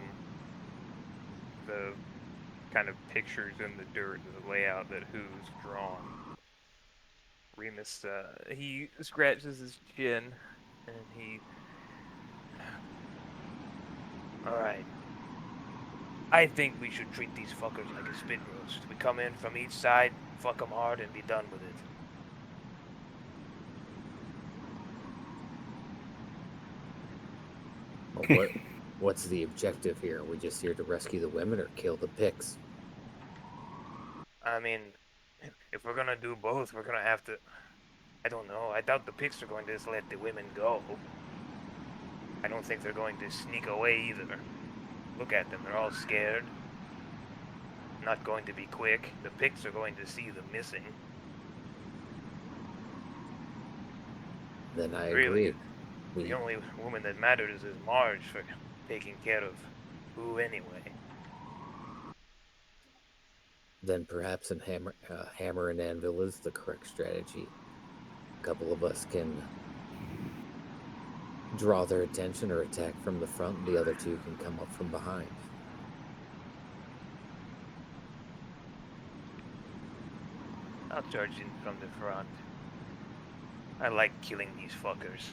Speaker 6: kind of pictures in the dirt, the layout that Who's drawn, Remus, he scratches his chin, and he,
Speaker 4: Alright. I think we should treat these fuckers like a spit roast. We come in from each side, fuck them hard, and be done with it.
Speaker 3: Well, what's the objective here? Are we just here to rescue the women or kill the pigs?
Speaker 4: I mean, if we're gonna do both, we're gonna have to... I don't know. I doubt the pigs are going to just let the women go. I don't think they're going to sneak away either. Look at them. They're all scared. Not going to be quick. The pigs are going to see them missing.
Speaker 3: Then I
Speaker 4: Really?
Speaker 3: agree.
Speaker 4: The only woman that matters is Marge for taking care of who anyway.
Speaker 3: Then perhaps hammer and anvil is the correct strategy. A couple of us can draw their attention or attack from the front, and the other two can come up from behind.
Speaker 4: I'll charge in from the front. I like killing these fuckers.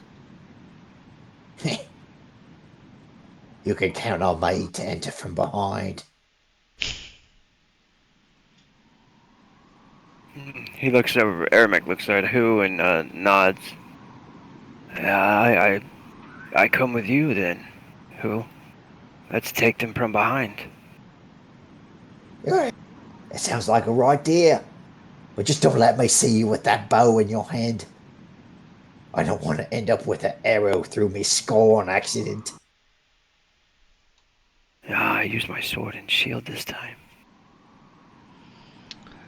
Speaker 2: You can count on me to enter from behind.
Speaker 5: He looks over. Aramek looks over at Who and nods. I come with you then. Who? Let's take them from behind.
Speaker 2: Yeah, that sounds like a right idea. But just don't let me see you with that bow in your hand. I don't want to end up with an arrow through me skull on accident.
Speaker 5: I used my sword and shield this time.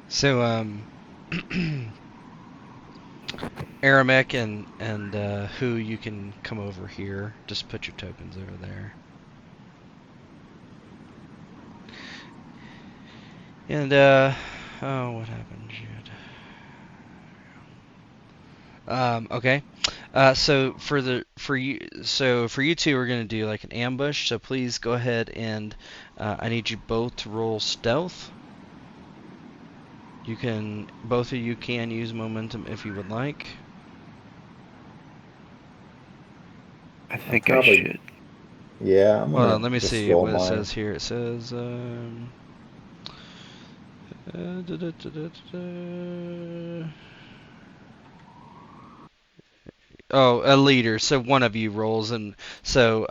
Speaker 1: So, Aramek and Who, you can come over here. Just put your tokens over there. And, oh, what happened, Jude? Okay. So for you two, we're gonna do like an ambush. So please go ahead and I need you both to roll stealth. Both of you can use momentum if you would like.
Speaker 5: I think
Speaker 2: Probably-
Speaker 5: I should.
Speaker 2: Yeah, I'm
Speaker 1: Hold
Speaker 2: gonna
Speaker 1: on, let me
Speaker 2: just
Speaker 1: see
Speaker 2: roll
Speaker 1: what it
Speaker 2: mine.
Speaker 1: says here. It says oh, a leader. So one of you rolls, and so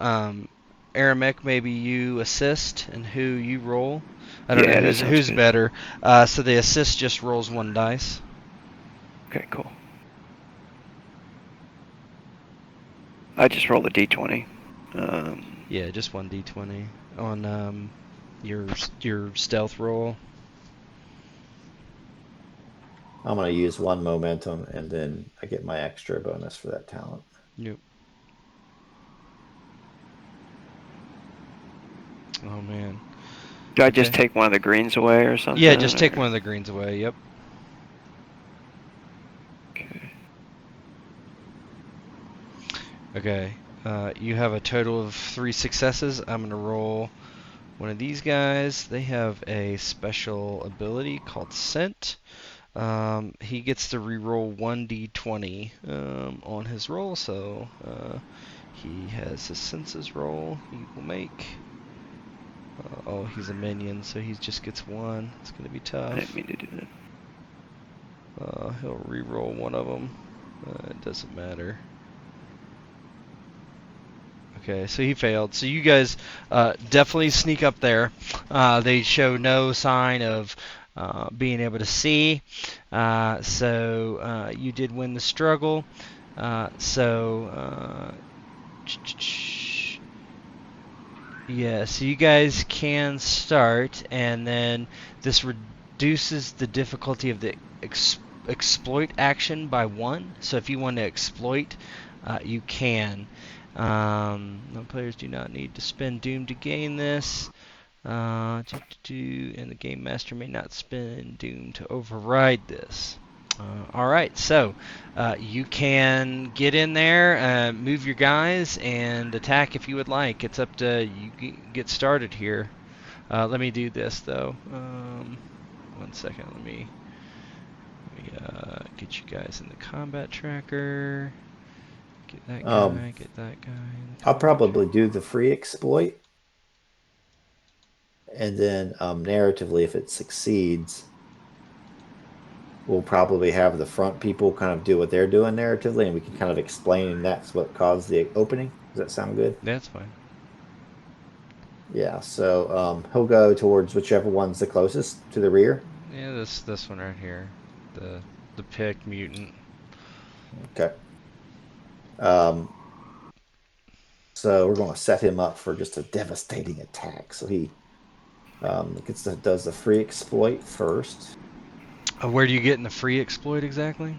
Speaker 1: Aramek, maybe you assist, and Who you roll. I don't
Speaker 5: Yeah,
Speaker 1: know
Speaker 5: that sounds
Speaker 1: who's
Speaker 5: good.
Speaker 1: better. So the assist just rolls one dice.
Speaker 5: Okay, cool. I just rolled a d20.
Speaker 1: Yeah, just one d20 on your stealth roll.
Speaker 2: I'm gonna use one momentum, and then I get my extra bonus for that talent.
Speaker 1: Yep. Oh man.
Speaker 5: Do I just
Speaker 1: Okay.
Speaker 5: take one of the greens away or something?
Speaker 1: Yeah, just take
Speaker 5: or-
Speaker 1: one of the greens away. Yep.
Speaker 5: Okay.
Speaker 1: Okay. You have a total of 3 successes. I'm gonna roll one of these guys. They have a special ability called Scent. He gets to reroll 1d20 on his roll, so he has his senses roll. He will make. Oh, he's a minion, so he just gets 1. It's gonna be
Speaker 5: I
Speaker 1: tough.
Speaker 5: didn't mean to do that.
Speaker 1: He'll reroll one of them. It doesn't matter. Okay, so he failed. So you guys definitely sneak up there. They show no sign of being able to see. So you did win the struggle. Yeah, so you guys can start, and then this reduces the difficulty of the exploit action by 1. So if you want to exploit, you can. No players do not need to spend Doom to gain this. And the game master may not spend doom to override this. All right, so you can get in there, move your guys, and attack if you would like. It's up to you. Get started here. Let me do this though. 1 second. Let me get you guys in the combat tracker. Get that guy. Get that guy.
Speaker 2: I'll probably do the free exploit, and then narratively, if it succeeds, we'll probably have the front people kind of do what they're doing narratively, and we can kind of explain that's what caused the opening. Does that sound good?
Speaker 1: That's fine.
Speaker 2: Yeah. So he'll go towards whichever one's the closest to the rear.
Speaker 1: Yeah, this one right here, the pick mutant.
Speaker 2: Okay. So we're going to set him up for just a devastating attack. So he does the free exploit first.
Speaker 1: Where do you get in the free exploit exactly?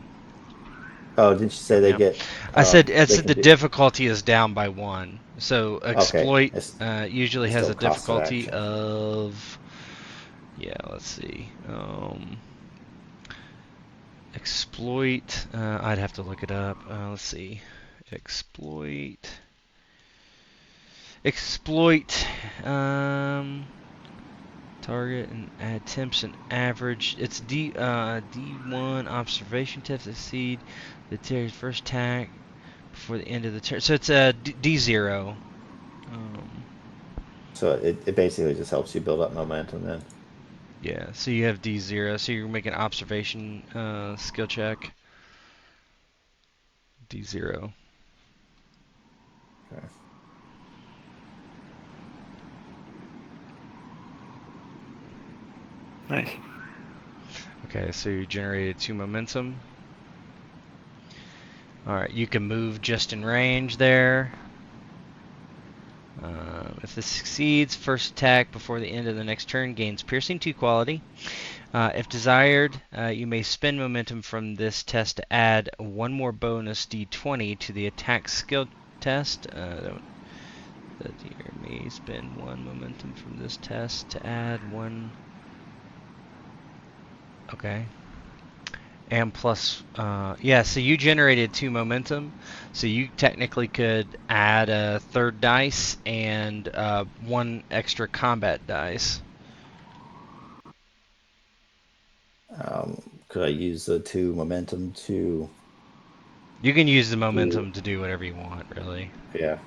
Speaker 2: Oh, didn't you say they
Speaker 1: Yeah.
Speaker 2: get?
Speaker 1: I said the
Speaker 2: do-
Speaker 1: difficulty is down by 1. So exploit
Speaker 2: It's
Speaker 1: usually
Speaker 2: it's
Speaker 1: has a
Speaker 2: still cost of
Speaker 1: difficulty
Speaker 2: action.
Speaker 1: of, yeah, let's see. Exploit, I'd have to look it up. Let's see. Exploit, target and attempts an average. It's D1 observation test succeed. The Terry's first attack before the end of the turn. So it's a D0.
Speaker 2: So it basically just helps you build up momentum then.
Speaker 1: Yeah, so you have D0. So you're making observation skill check. D0.
Speaker 2: Okay.
Speaker 5: Nice.
Speaker 1: Okay, so you generated 2 momentum. Alright, you can move just in range there. If this succeeds, first attack before the end of the next turn gains piercing 2 quality. If desired, you may spend momentum from this test to add 1 more bonus d20 to the attack skill test. That you may spend 1 momentum from this test to add 1. Okay. And plus, yeah, so you generated 2 momentum, so you technically could add a 3rd dice and 1 extra combat dice.
Speaker 2: Could I use the 2 momentum to?
Speaker 1: You can use the momentum to do whatever you want, really.
Speaker 2: Yeah.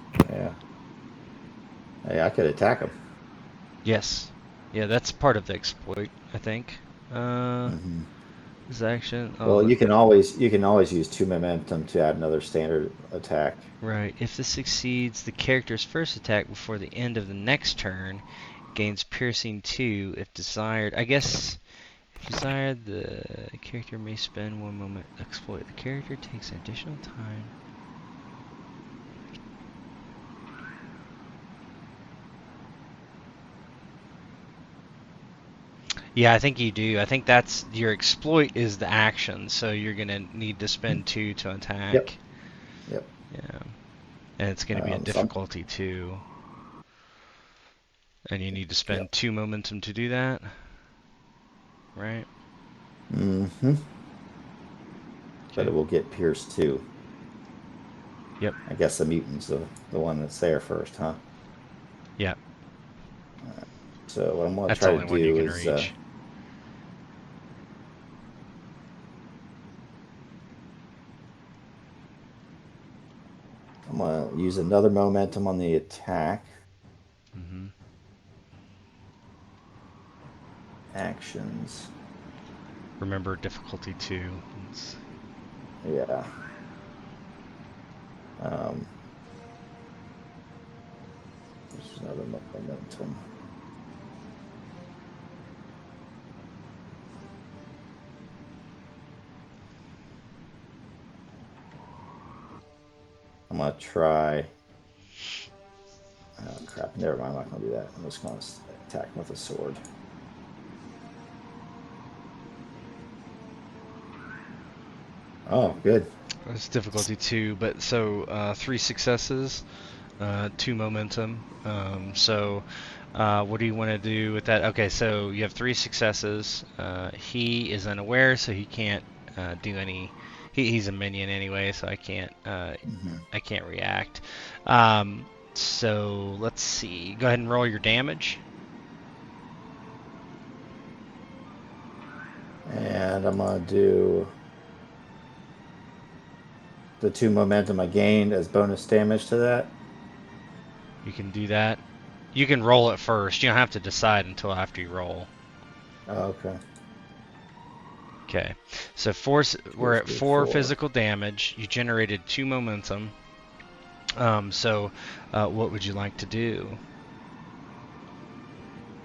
Speaker 2: Hey, I could attack him.
Speaker 1: Yes. Yeah, that's part of the exploit, I think.
Speaker 2: Mm-hmm.
Speaker 1: This action.
Speaker 2: Well, you can always use 2 momentum to add another standard attack.
Speaker 1: Right. If this succeeds, the character's first attack before the end of the next turn gains piercing 2 if desired. I guess if desired, the character may spend 1 moment to exploit. The character takes additional time. Yeah, I think you do. I think that's your exploit is the action, so you're gonna need to spend 2 to attack.
Speaker 2: Yep.
Speaker 1: Yeah. And it's gonna be a difficulty 2. And you need to spend 2 momentum to do that. Right?
Speaker 2: Mm-hmm. But it will get pierced too.
Speaker 1: Yep.
Speaker 2: I guess the mutant's the one that's there first, huh?
Speaker 1: Yep.
Speaker 2: So what I'm going to
Speaker 1: That's
Speaker 2: try
Speaker 1: the
Speaker 2: to
Speaker 1: only one you
Speaker 2: do
Speaker 1: can
Speaker 2: is
Speaker 1: reach.
Speaker 2: I'm going to use another momentum on the attack.
Speaker 1: Mm-hmm.
Speaker 2: Actions.
Speaker 1: Remember difficulty 2.
Speaker 2: Yeah. There's another momentum. I'm going to try. Oh, crap. Never mind. I'm not going to do that. I'm just going to attack with a sword. Oh, good.
Speaker 1: It's difficulty 2, but so 3 successes. 2 momentum. What do you want to do with that? Okay, so you have 3 successes. He is unaware, so he can't do any. He's a minion anyway, so
Speaker 2: Mhm.
Speaker 1: I can't react. So let's see. Go ahead and roll your damage.
Speaker 2: And I'm gonna do the 2 momentum I gained as bonus damage to that.
Speaker 1: You can do that. You can roll it first. You don't have to decide until after you roll.
Speaker 2: Oh, okay.
Speaker 1: Okay. So we're
Speaker 2: Let's
Speaker 1: at
Speaker 2: do
Speaker 1: 4
Speaker 2: 4.
Speaker 1: physical damage. You generated 2 momentum. What would you like to do?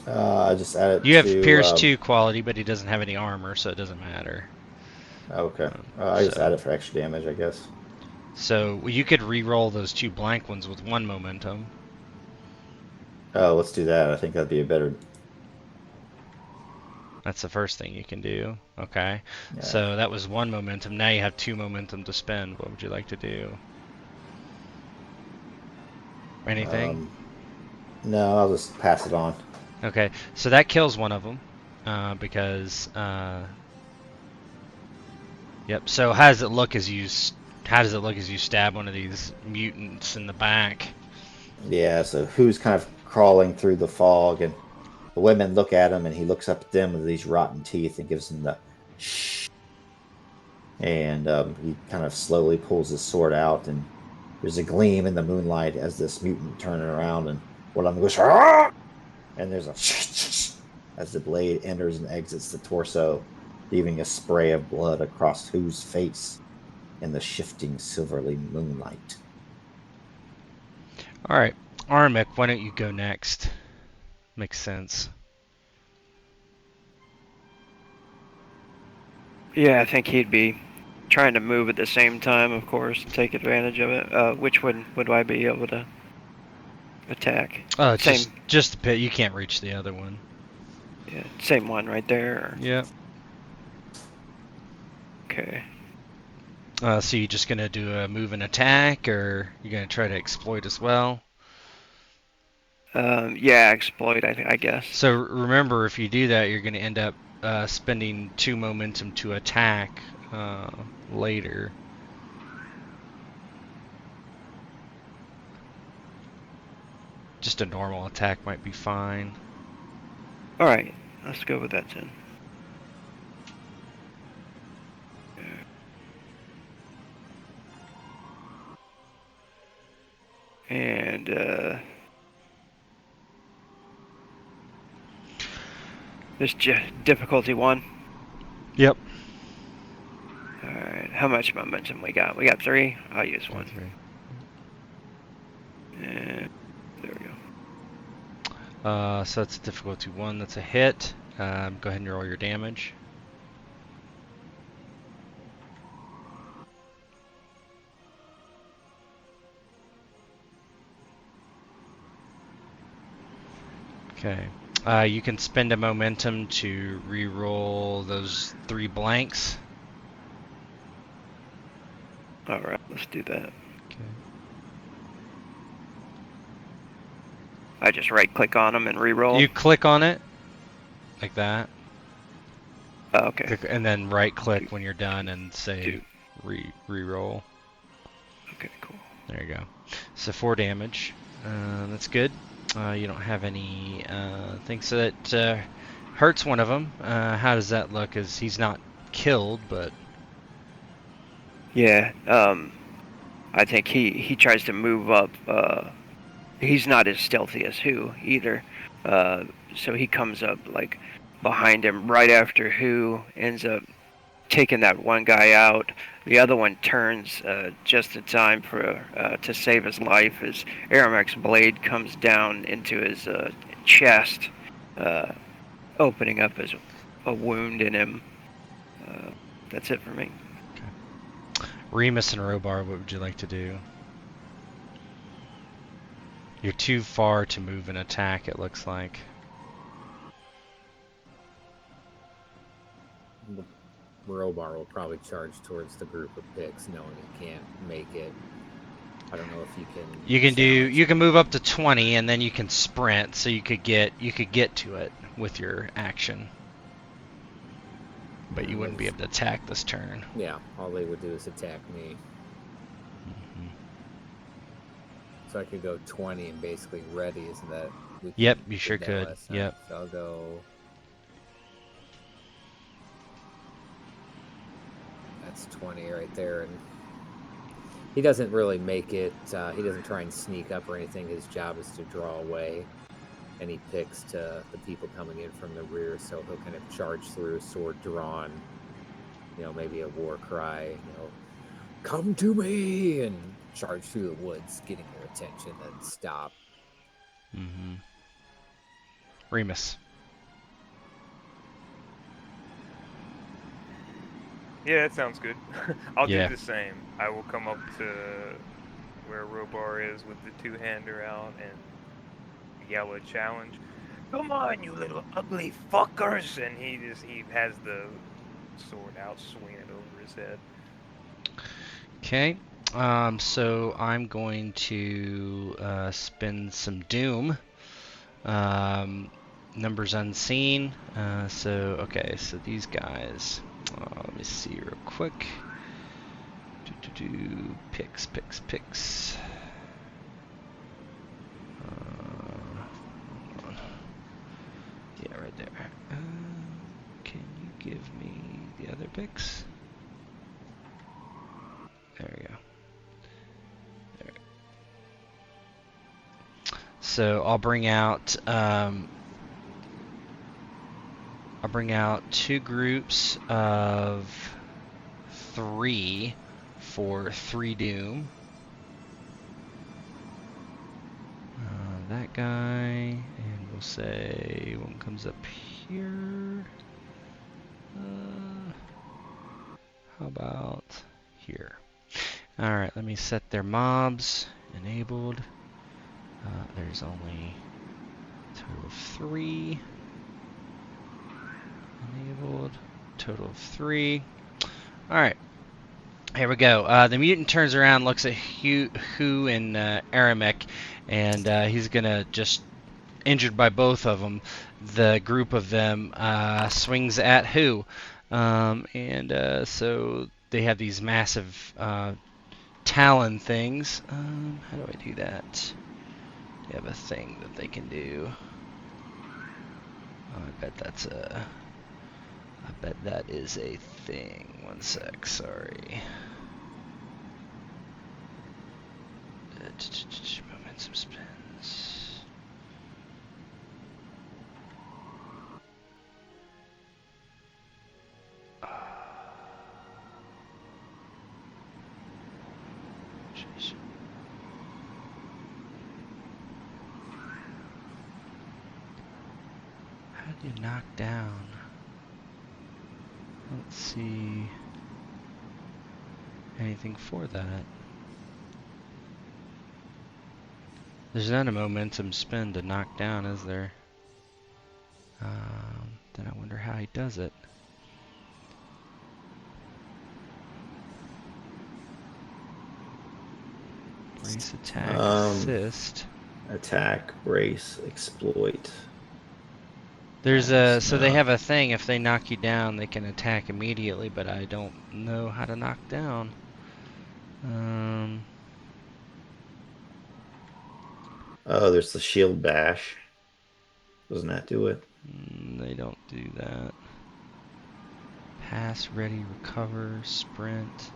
Speaker 2: I just added
Speaker 1: You have
Speaker 2: to.
Speaker 1: Pierce 2 quality, but he doesn't have any armor, so it doesn't matter.
Speaker 2: Okay.
Speaker 1: Um,
Speaker 2: I just
Speaker 1: so,
Speaker 2: added for extra damage, I guess.
Speaker 1: so you could re-roll those 2 blank ones with 1 momentum.
Speaker 2: Oh, let's do that. I think that'd be a better.
Speaker 1: That's the first thing you can do. Okay.
Speaker 2: Yeah.
Speaker 1: So that was 1 momentum. Now you have 2 momentum to spend. What would you like to do? Anything?
Speaker 2: Um, no, I'll just pass it on.
Speaker 1: Okay. So that kills one of them. Because Yep. So how does it look as you stab one of these mutants in the back?
Speaker 2: Yeah, so who's kind of crawling through the fog, and the women look at him, and he looks up at them with these rotten teeth and gives them the shh. And he kind of slowly pulls his sword out, and there's a gleam in the moonlight as this mutant turns around, and one of them goes, "Ah!" And there's a as the blade enters and exits the torso, leaving a spray of blood across whose face in the shifting silvery moonlight.
Speaker 1: All right, Armik, why don't you go next? Makes sense.
Speaker 5: Yeah, I think he'd be trying to move at the same time, of course, and take advantage of it. Which one would I be able to attack?
Speaker 1: It's
Speaker 5: Same,
Speaker 1: just the pit. You can't reach the other one.
Speaker 5: yeah, same one right there. Or...
Speaker 1: Yep.
Speaker 5: Okay.
Speaker 1: So you just gonna do a move and attack, or you gonna try to exploit as well?
Speaker 5: Yeah, exploit. I guess.
Speaker 1: So remember, if you do that, you're gonna end up spending 2 momentum to attack later. Just a normal attack might be fine.
Speaker 5: All right, let's go with that then. And this difficulty 1.
Speaker 1: Yep.
Speaker 5: All right, how much momentum we got? We got 3. I'll use 1.
Speaker 1: 3.
Speaker 5: And there we go.
Speaker 1: So that's difficulty 1. That's a hit. Go ahead and roll your damage. Okay. You can spend a momentum to re-roll those 3 blanks.
Speaker 5: All right, let's do that.
Speaker 1: Okay.
Speaker 5: I just right-click on them and re-roll.
Speaker 1: You click on it, like that.
Speaker 5: Oh, okay.
Speaker 1: And then right-click when you're done and say re-roll.
Speaker 5: Okay, cool.
Speaker 1: There you go. So 4 damage. That's good. You don't have any things, so that hurts one of them. How does that look? As he's not killed, but
Speaker 5: Yeah. I think he tries to move up. He's not as stealthy as Who either. So he comes up like behind him right after Who ends up taking that one guy out. The other one turns just in time for to save his life as Aramek's blade comes down into his chest, opening up as a wound in him. That's it for me.
Speaker 1: Remus and Robar, what would you like to do? You're too far to move and attack, it looks like.
Speaker 3: Robar will probably charge towards the group of picks, knowing he can't make it. I don't know if you can.
Speaker 1: You can move up to 20, and then you can sprint, so you could get to it with your action. But you wouldn't be able to attack this turn.
Speaker 3: Yeah, all they would do is attack me.
Speaker 1: Mm-hmm.
Speaker 3: So I could go 20 and basically ready, isn't that?
Speaker 1: Yep, you sure could. Yep.
Speaker 3: So I'll go. That's 20 right there, and he doesn't really make it. He doesn't try and sneak up or anything. His job is to draw away, and he picks to the people coming in from the rear. So he'll kind of charge through, sword drawn. Maybe a war cry. Come to me, and charge through the woods, getting their attention, then stop.
Speaker 1: Mm-hmm. Remus.
Speaker 6: Yeah, that sounds good. I'll
Speaker 1: Yeah.
Speaker 6: do the same. I will come up to where Robar is with the two-hander out and yell a challenge. Come on, you little ugly fuckers! And he has the sword out, swinging it over his head.
Speaker 1: Okay. So I'm going to spend some Doom. Numbers unseen. So these guys. Let me see real quick. Picks. Yeah, right there. Can you give me the other picks? There we go. There. So I'll bring out two groups of 3 for 3 Doom. That guy, and we'll say one comes up here. How about here? Alright, let me set their mobs enabled. There's only a total of 3 enabled. Total of 3. Alright. Here we go. The mutant turns around, looks at Hu and Aramek, and he's gonna just injured by both of them. The group of them swings at Hu, so they have these massive talon things. How do I do that? They have a thing that they can do. Oh, I bet that is a thing. One sec, sorry. Momentum spins. Jeez. How do you knock down? Let's see anything for that. There's not a momentum spin to knock down, is there? Then I wonder how he does it. Brace, attack, assist.
Speaker 2: Attack, brace, exploit.
Speaker 1: There's so they have a thing, if they knock you down, they can attack immediately, but I don't know how to knock down.
Speaker 2: Oh, there's the shield bash. Doesn't that do it?
Speaker 1: They don't do that. Pass, ready, recover, sprint,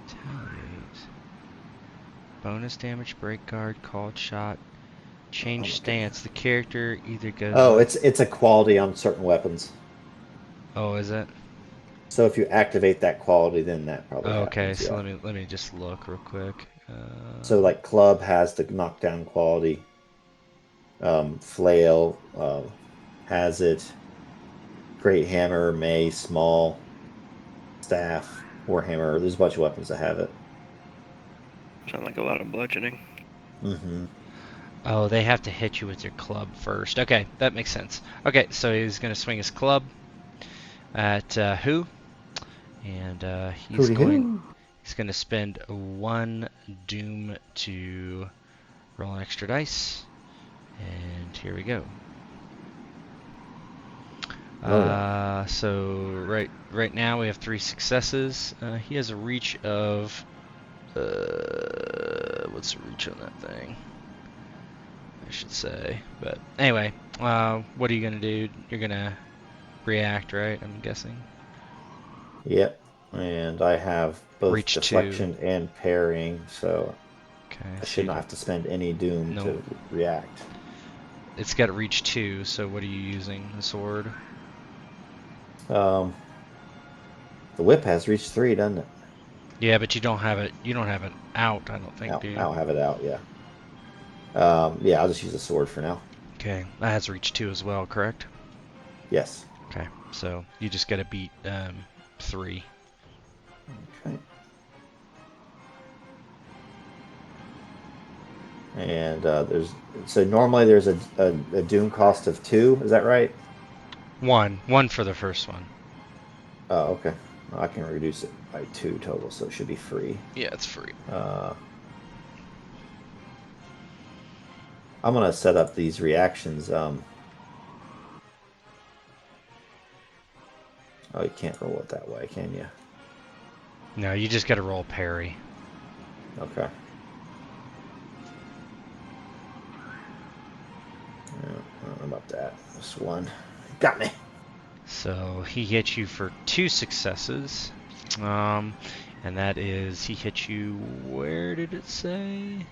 Speaker 1: retaliate. Bonus damage, break guard, called shot, change stance. The character either goes.
Speaker 2: Oh, it's a quality on certain weapons.
Speaker 1: Oh, is it?
Speaker 2: So if you activate that quality, then that probably
Speaker 1: okay,
Speaker 2: happens,
Speaker 1: so
Speaker 2: yeah.
Speaker 1: let me just look real quick.
Speaker 2: So like club has the knockdown quality. Flail has it. Great hammer, mace, small, staff, warhammer. There's a bunch of weapons that have it.
Speaker 5: Sound like a lot of bludgeoning.
Speaker 2: Mm-hmm.
Speaker 1: Oh, they have to hit you with your club first. Okay, that makes sense. Okay, so he's gonna swing his club at Hu, and he's going He's going to spend 1 doom to roll an extra dice. And here we go.
Speaker 2: Oh, yeah.
Speaker 1: So right now we have 3 successes. He has a reach of what's the reach on that thing? I should say. But anyway, what are you gonna do? You're gonna react, right? I'm guessing.
Speaker 2: Yep. And I have both
Speaker 1: Reach 2.
Speaker 2: deflection and parrying, so
Speaker 1: Okay.
Speaker 2: I
Speaker 1: So
Speaker 2: should not have to spend any doom
Speaker 1: No.
Speaker 2: to react.
Speaker 1: It's got reach 2. So what are you using? The sword.
Speaker 2: The whip has reach 3, doesn't it?
Speaker 1: Yeah, but you don't have it. You don't have it out. I don't think, do you?
Speaker 2: I'll have it out. Yeah. Yeah, I'll just use the sword for now.
Speaker 1: Okay, that has reach 2 as well, correct?
Speaker 2: Yes.
Speaker 1: Okay, so you just gotta beat 3.
Speaker 2: Okay. And normally there's a doom cost of 2. Is that right?
Speaker 1: 1 for the first one.
Speaker 2: Oh, okay. I can reduce it by 2 total, so it should be free.
Speaker 1: Yeah, it's free.
Speaker 2: I'm gonna set up these reactions. Oh, you can't roll it that way, can you?
Speaker 1: No, you just gotta roll parry.
Speaker 2: Okay. Yeah, I don't know about that. This one got me.
Speaker 1: So he hits you for 2 successes. And that is, he hit you, where did it say?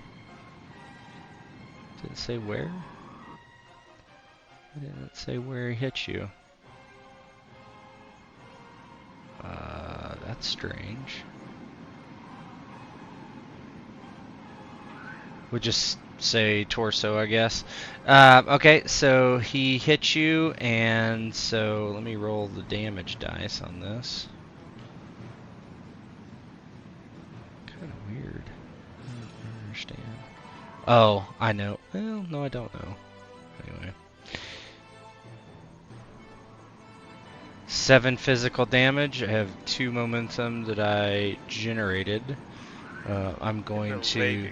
Speaker 1: Did it say where? Why didn't it say where he hit you? That's strange. We'll just say torso, I guess. Okay, so he hit you, and so let me roll the damage dice on this. Kind of weird. I don't understand. Oh, I know. Well, no, I don't know. Anyway. 7 physical damage. I have 2 momentum that I generated. I'm going to...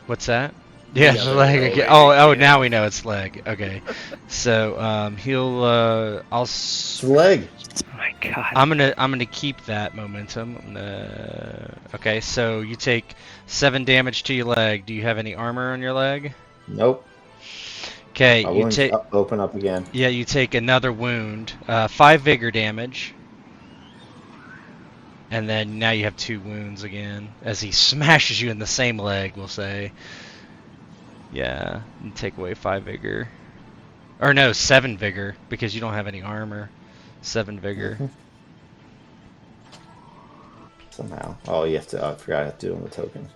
Speaker 1: What's that? Yeah,
Speaker 3: Yeah,
Speaker 1: the
Speaker 3: the
Speaker 1: leg
Speaker 3: leg
Speaker 1: again.
Speaker 3: again.
Speaker 1: Oh, now we know it's leg. Okay. So, I'll...
Speaker 2: It's the leg.
Speaker 5: Oh my god.
Speaker 1: I'm gonna keep that momentum. Okay, so you take 7 damage to your leg. Do you have any armor on your leg?
Speaker 2: Nope.
Speaker 1: Okay,
Speaker 2: My
Speaker 1: you
Speaker 2: wounds
Speaker 1: take...
Speaker 2: open up again.
Speaker 1: Yeah, you take another wound. 5 vigor damage. And then now you have 2 wounds again. As he smashes you in the same leg, we'll say. Yeah, and take away 5 vigor. Or no, 7 vigor, because you don't have any armor. 7 vigor.
Speaker 2: Mhm. Somehow. Oh, you have to. I forgot I have to do it on the token.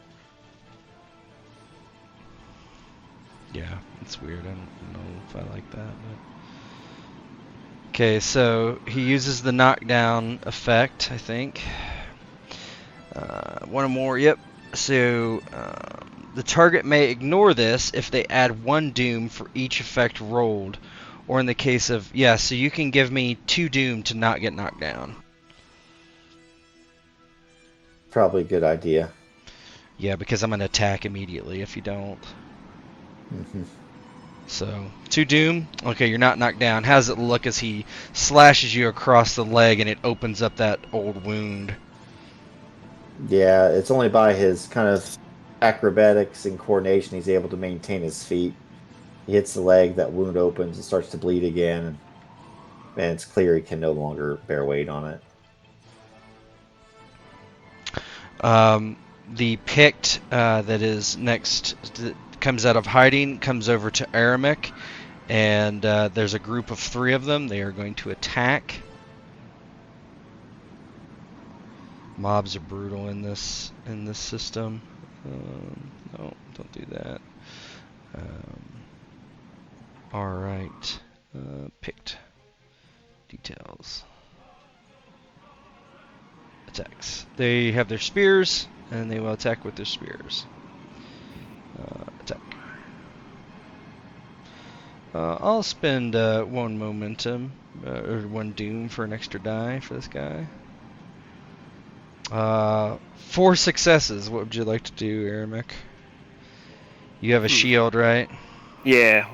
Speaker 1: Yeah, it's weird. I don't know if I like that. But... Okay, so he uses the knockdown effect, I think. One more, yep. So the target may ignore this if they add 1 doom for each effect rolled. Or in the case of, yeah, so you can give me 2 doom to not get knocked down.
Speaker 2: Probably a good idea.
Speaker 1: Yeah, because I'm going to attack immediately if you don't.
Speaker 2: Mm-hmm.
Speaker 1: So, 2 doom. Okay, you're not knocked down. How does it look as he slashes you across the leg and it opens up that old wound?
Speaker 2: Yeah, it's only by his kind of acrobatics and coordination he's able to maintain his feet. He hits the leg, that wound opens and starts to bleed again, and it's clear he can no longer bear weight on it.
Speaker 1: The Pict that is next, that comes out of hiding, comes over to Aramek, and there's a group of 3 of them. They are going to attack. Mobs are brutal in this system. No, don't do that. All right, Pict details. Attacks. They have their spears, and they will attack with their spears. Attack. I'll spend 1 momentum, or 1 doom for an extra die for this guy. 4 successes. What would you like to do, Aramek? You have a shield, right?
Speaker 5: Yeah.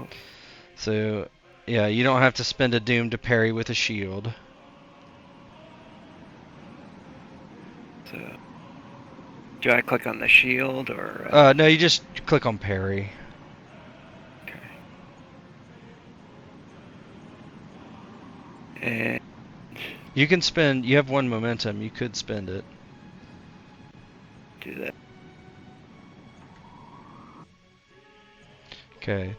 Speaker 1: So, yeah, you don't have to spend a doom to parry with a shield.
Speaker 5: So, do I click on the shield or?
Speaker 1: No, you just click on parry.
Speaker 5: Okay. And
Speaker 1: You can spend. You have 1 momentum. You could spend it.
Speaker 5: do that.
Speaker 1: Okay.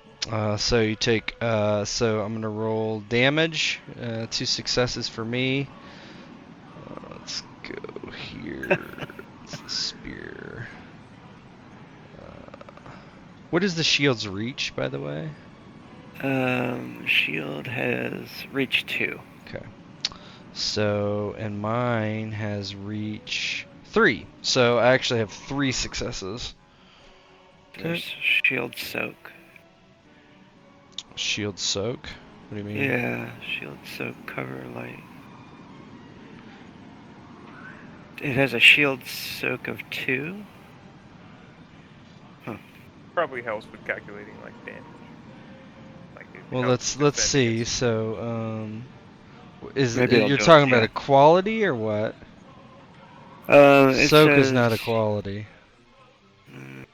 Speaker 1: So you take. So I'm gonna roll damage. 2 successes for me. Let's go here. It's the spear. What is the shield's reach, by the way?
Speaker 5: Shield has reach 2.
Speaker 1: Okay. So, and mine has reach 3. So I actually have 3 successes.
Speaker 5: There's shield soak.
Speaker 1: Shield soak? What do you mean?
Speaker 5: Yeah, shield soak cover light. It has a shield soak of 2.
Speaker 6: Probably helps with calculating like damage. Like it
Speaker 1: Well,
Speaker 6: helps
Speaker 1: let's
Speaker 6: defend
Speaker 1: see.
Speaker 6: against-
Speaker 1: So, is
Speaker 5: Maybe it'll
Speaker 1: you're
Speaker 5: do it,
Speaker 1: talking about
Speaker 5: yeah.
Speaker 1: a quality or what?
Speaker 5: It
Speaker 1: Soak
Speaker 5: says,
Speaker 1: is not a quality.
Speaker 5: Mm,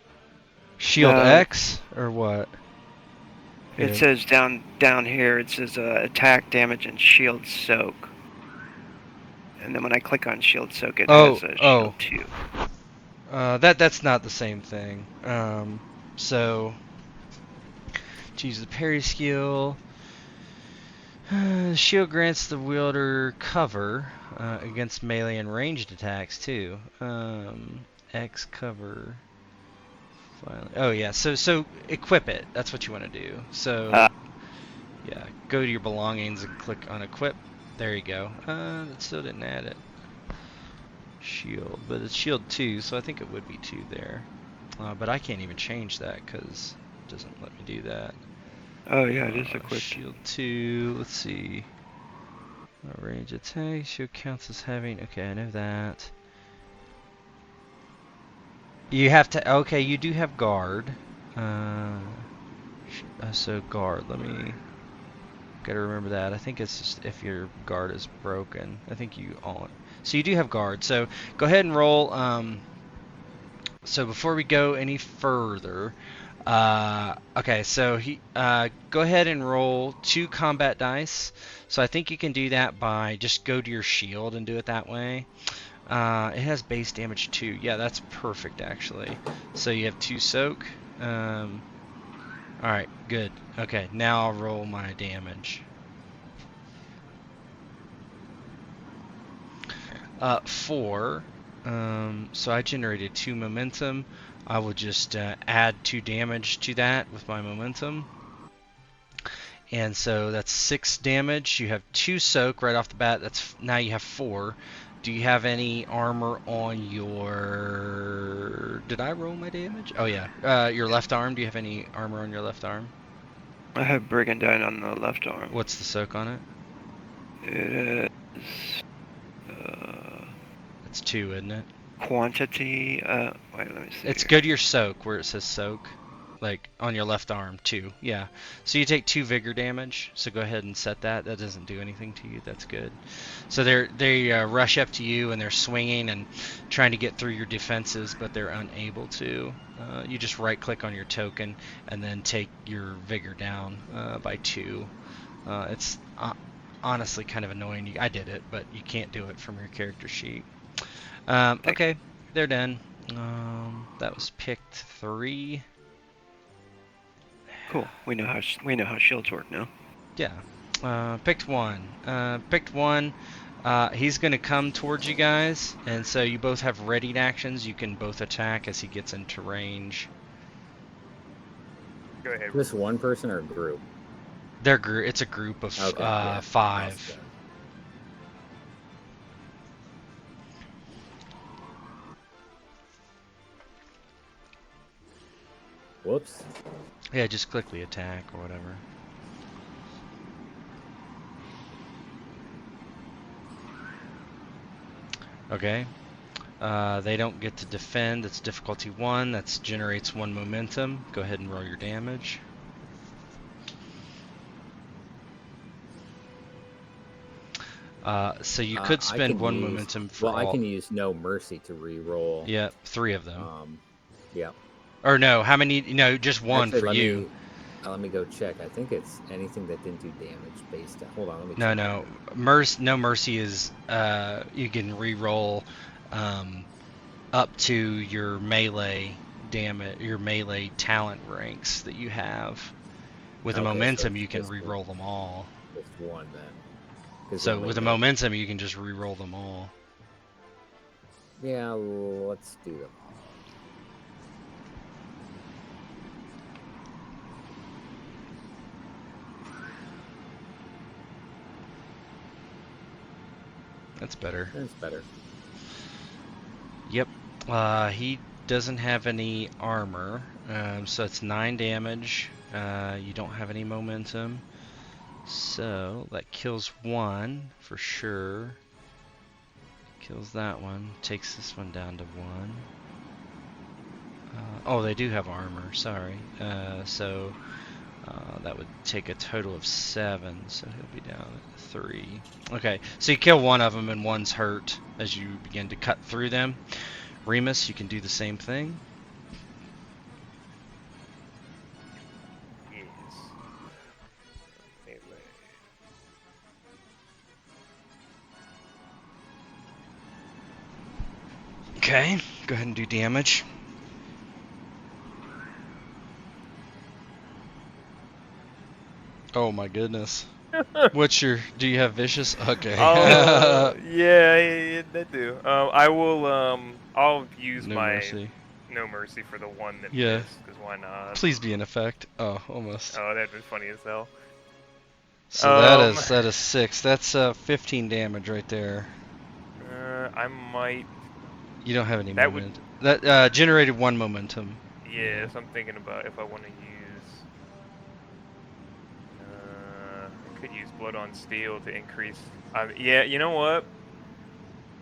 Speaker 1: Shield
Speaker 5: no.
Speaker 1: X or what?
Speaker 5: It
Speaker 1: Here.
Speaker 5: says down here. It says attack, damage, and shield soak. And then when I click on shield soak, it has a shield 2.
Speaker 1: That's not the same thing. So, choose the parry skill. Shield grants the wielder cover against melee and ranged attacks too. X cover. Finally. Oh yeah. So equip it. That's what you want to do. So yeah, go to your belongings and click on equip. There you go. That still didn't add it. Shield, but it's shield 2, so I think it would be 2 there. But I can't even change that because it doesn't let me do that.
Speaker 5: Oh yeah, it is equipped.
Speaker 1: Shield 2, let's see. Range attack, shield counts as having, okay, I know that. You have to, okay, you do have guard. So guard, let me, gotta remember that. I think it's just if your guard is broken. I think you all, so you do have guard. So go ahead and roll, so before we go any further, okay, so go ahead and roll 2 combat dice. So I think you can do that by just go to your shield and do it that way. It has base damage 2. Yeah, that's perfect actually. So you have 2 soak. Alright, good. Okay, now I'll roll my damage. 4. So I generated 2 momentum. I will just add 2 damage to that with my momentum. And so that's 6 damage. You have 2 soak right off the bat. Now you have 4. Do you have any armor on your... Did I roll my damage? Oh yeah. Your left arm. Do you have any armor on your left arm?
Speaker 5: I have Brigandine on the left arm.
Speaker 1: What's the soak on it?
Speaker 5: It is
Speaker 1: It's 2, isn't it?
Speaker 5: quantity. Wait, let me see.
Speaker 1: It's go to your soak where it says soak, like on your left arm, 2. Yeah. So you take 2 vigor damage. So go ahead and set that. That doesn't do anything to you. That's good. So they rush up to you and they're swinging and trying to get through your defenses, but they're unable to. You just right-click on your token and then take your vigor down by 2. It's honestly kind of annoying. I did it, but you can't do it from your character sheet. Okay, they're done. That was picked 3.
Speaker 5: Cool. We know how shields work now.
Speaker 1: Yeah. Picked 1. Picked 1. He's going to come towards you guys, and so you both have readied actions. You can both attack as he gets into range.
Speaker 6: Go ahead.
Speaker 3: Just one person or a group?
Speaker 1: It's a group of
Speaker 3: Okay, yeah.
Speaker 1: 5.
Speaker 3: Whoops.
Speaker 1: Yeah, just click the attack or whatever. Okay. They don't get to defend. It's difficulty 1. That generates 1 momentum. Go ahead and roll your damage. So you could
Speaker 3: I
Speaker 1: spend
Speaker 3: can
Speaker 1: 1
Speaker 3: use-
Speaker 1: momentum for
Speaker 3: Well, I
Speaker 1: all.
Speaker 3: can use no mercy to re-roll.
Speaker 1: Yeah, 3 of them.
Speaker 3: Yeah.
Speaker 1: Or no, how many? No, just 1
Speaker 3: Actually,
Speaker 1: for
Speaker 3: let
Speaker 1: you.
Speaker 3: me let me go check. I think it's anything that didn't do damage based on. Hold on, let me
Speaker 1: No,
Speaker 3: check.
Speaker 1: no. No mercy is you can re-roll up to your melee damage, your melee talent ranks that you have. With a
Speaker 3: Okay, so
Speaker 1: momentum,
Speaker 3: it's
Speaker 1: you can
Speaker 3: just
Speaker 1: re-roll them all.
Speaker 3: Just 1 then. 'Cause,
Speaker 1: So
Speaker 3: yeah,
Speaker 1: with a momentum, you can just re-roll them all.
Speaker 3: Yeah, let's do them all.
Speaker 1: That's better.
Speaker 3: That's better.
Speaker 1: Yep. He doesn't have any armor, so it's 9 damage. You don't have any momentum, so that kills 1 for sure. Kills that one. Takes this one down to 1. Oh, they do have armor. Sorry. So that would take a total of 7. So he'll be down at 3. Okay. So you kill one of them and one's hurt as you begin to cut through them. Remus, you can do the same thing.
Speaker 6: Yes. Melee.
Speaker 1: Okay, go ahead and do damage. Oh my goodness. Do you have vicious? Okay.
Speaker 6: Yeah, they do. I will, I'll use
Speaker 1: No
Speaker 6: my
Speaker 1: mercy.
Speaker 6: no mercy for the one that
Speaker 1: Yeah.
Speaker 6: missed, because why not?
Speaker 1: Please be in effect. Oh, almost.
Speaker 6: Oh, that'd be funny as hell.
Speaker 1: So that is 6. That's 15 damage right there.
Speaker 6: I might,
Speaker 1: You don't have any
Speaker 6: that would,
Speaker 1: moment. That generated 1 momentum.
Speaker 6: yes, I'm thinking about if I want to use, I could use Blood on Steel to increase, yeah, you know what?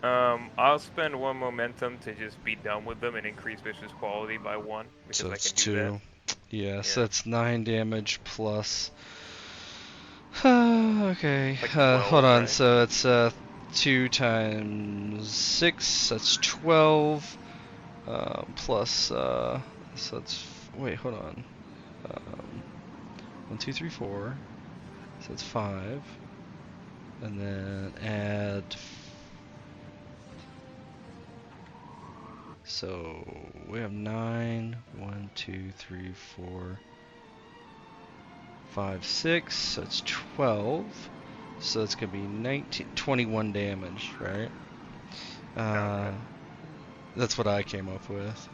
Speaker 6: I'll spend 1 momentum to just be done with them and increase vicious quality by 1, because
Speaker 1: So
Speaker 6: I
Speaker 1: that's
Speaker 6: can do that.
Speaker 1: 2. Yeah, so
Speaker 6: Yeah.
Speaker 1: that's 9 damage plus. Okay.
Speaker 6: Like 12,
Speaker 1: Hold on.
Speaker 6: right?
Speaker 1: So it's 2 times 6. That's 12. Plus. So that's. Wait. Hold on. 1, 2, 3, 4. So that's 5. And then add. So we have 9. 1, 2, 3, 4. 5, 6, so it's 12. So it's going to be 21 damage, right?
Speaker 6: Okay.
Speaker 1: That's what I came up with.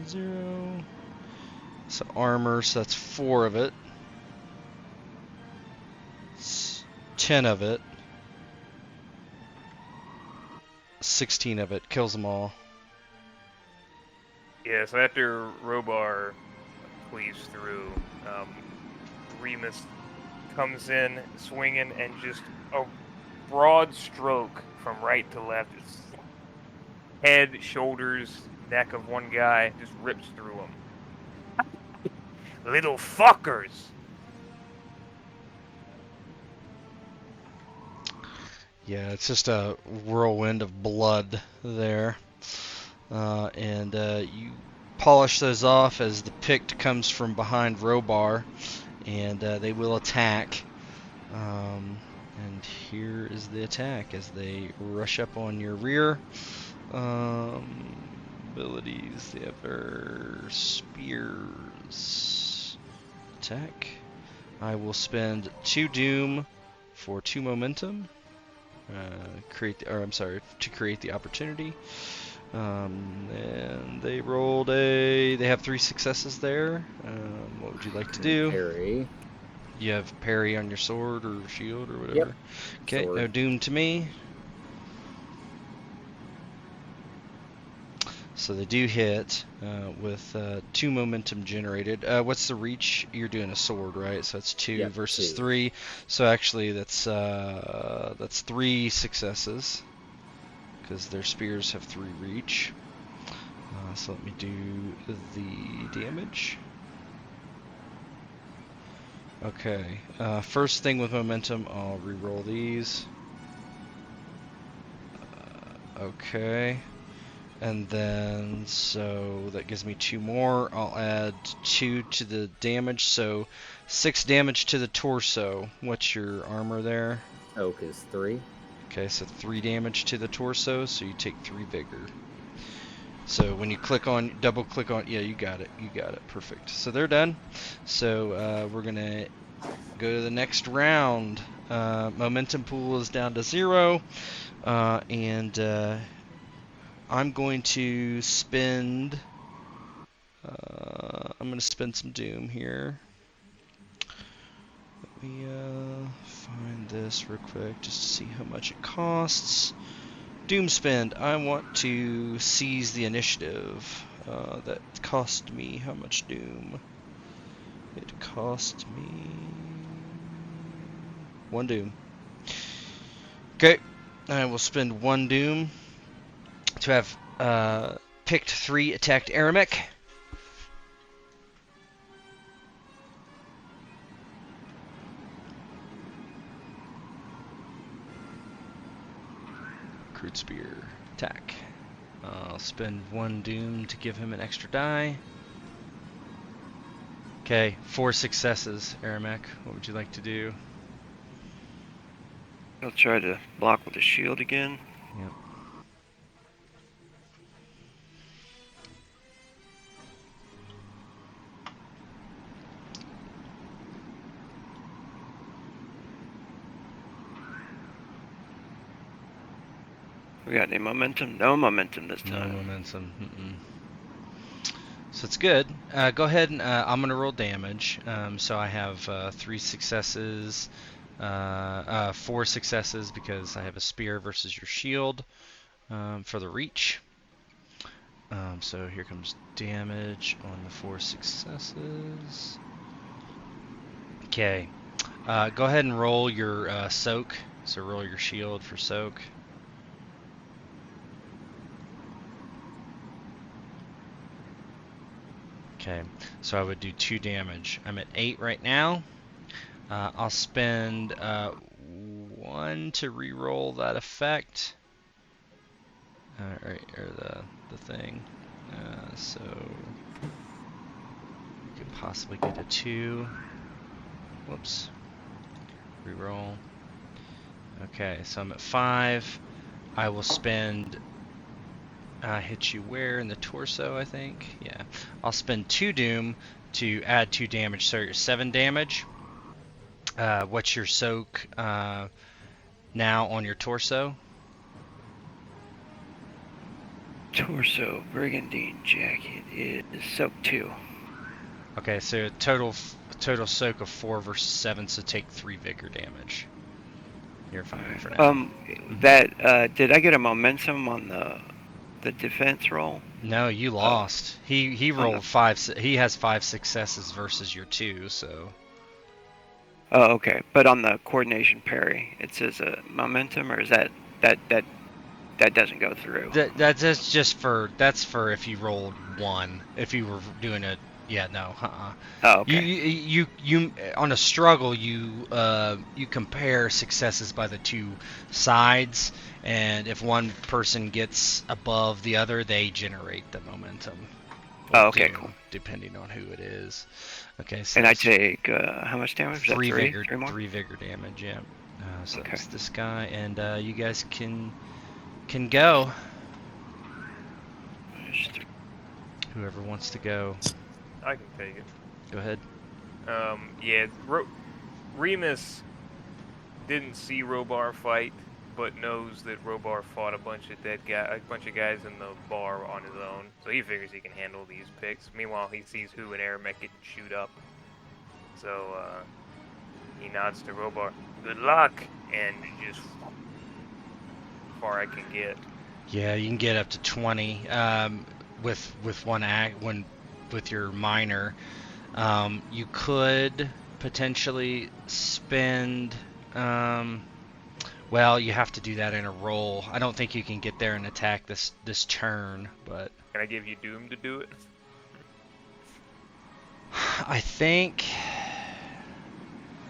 Speaker 1: 0. So armor, so that's 4 of it. 10 of it. 16 of it. Kills them all.
Speaker 6: Yeah, so after Robar cleaves through, Remus comes in swinging and just a broad stroke from right to left. Just head, shoulders, neck of one guy just rips through him. Little fuckers!
Speaker 1: Yeah, it's just a whirlwind of blood there. And you polish those off as the Pict comes from behind Robar, and they will attack. And here is the attack as they rush up on your rear. Abilities, they have their spears. Attack. I will spend 2 doom for 2 momentum. To create the opportunity. And they rolled they have 3 successes there. What would you like to do?
Speaker 3: Parry.
Speaker 1: You have parry on your sword or shield or whatever.
Speaker 3: Yep.
Speaker 1: Okay,
Speaker 3: Sword.
Speaker 1: no doom to me. So they do hit with 2 momentum generated. What's the reach? You're doing a sword, right? So that's 2
Speaker 3: Yep,
Speaker 1: versus
Speaker 3: 2.
Speaker 1: 3. So actually that's 3 successes. because their spears have 3 reach. So let me do the damage. Okay, first thing with momentum, I'll re-roll these. Okay, and then so that gives me 2 more. I'll add 2 to the damage, so 6 damage to the torso. What's your armor there?
Speaker 3: Oak is 3.
Speaker 1: Okay, so 3 damage to the torso, so you take 3 vigor. So when you double click on, yeah, you got it, perfect. So they're done. So we're gonna go to the next round. Momentum pool is down to 0, and I'm going to spend. I'm gonna spend some doom here. Let me find this real quick just to see how much it costs. Doom spend. I want to seize the initiative. That cost me how much doom? It cost me 1 doom. Okay, I will spend 1 doom to have picked 3 attacked Aramek. Crude spear attack. I'll spend 1 doom to give him an extra die. Okay, 4 successes, Aramek. What would you like to do?
Speaker 5: I'll try to block with a shield again.
Speaker 1: Yep.
Speaker 5: We got any momentum? No momentum this time.
Speaker 1: No momentum. So it's good. Go ahead and I'm going to roll damage. So I have 3 successes, 4 successes because I have a spear versus your shield for the reach. So here comes damage on the 4 successes. Okay. Go ahead and roll your soak. So roll your shield for soak. Okay, so I would do 2 damage. I'm at 8 right now. I'll spend 1 to re-roll that effect. Or the thing. So we could possibly get a 2. Whoops. Re-roll. Okay, so I'm at 5. I will spend. Hit you where? In the torso, I think. Yeah. I'll spend 2 doom to add 2 damage, so you're 7 damage. What's your soak now on your torso?
Speaker 5: Torso Brigandine jacket is soak 2.
Speaker 1: Okay, so total soak of 4 versus 7, so take 3 vigor damage. You're fine for now.
Speaker 5: Did I get a momentum on the defense roll?
Speaker 1: No, you lost. He rolled 5. He has 5 successes versus your 2, so.
Speaker 5: Oh, okay. But on the coordination parry, it says a momentum, or is that doesn't go through?
Speaker 1: That's just for if you rolled 1. If you were doing a
Speaker 5: Oh, okay.
Speaker 1: You on a struggle you compare successes by the 2 sides, and if one person gets above the other, they generate the momentum.
Speaker 5: Oh, okay, cool.
Speaker 1: Depending on who it is. Okay, so
Speaker 5: and I take how much damage?
Speaker 1: 3 vigor,
Speaker 5: 3 more?
Speaker 1: 3 vigor damage. Yeah. So
Speaker 5: okay.
Speaker 1: that's this guy, and you guys can go. Whoever wants to go.
Speaker 6: I can take it.
Speaker 1: Go ahead.
Speaker 6: Yeah, Remus didn't see Robar fight, but knows that Robar fought a bunch of guys in the bar on his own, so he figures he can handle these picks. Meanwhile, he sees Who and Aramek getting chewed up, so he nods to Robar, "Good luck," and just far I can get.
Speaker 1: Yeah, you can get up to 20 with one with your minor. You could potentially spend Well, you have to do that in a roll. I don't think you can get there and attack this turn, but
Speaker 6: Can I give you Doom to do it?
Speaker 1: I think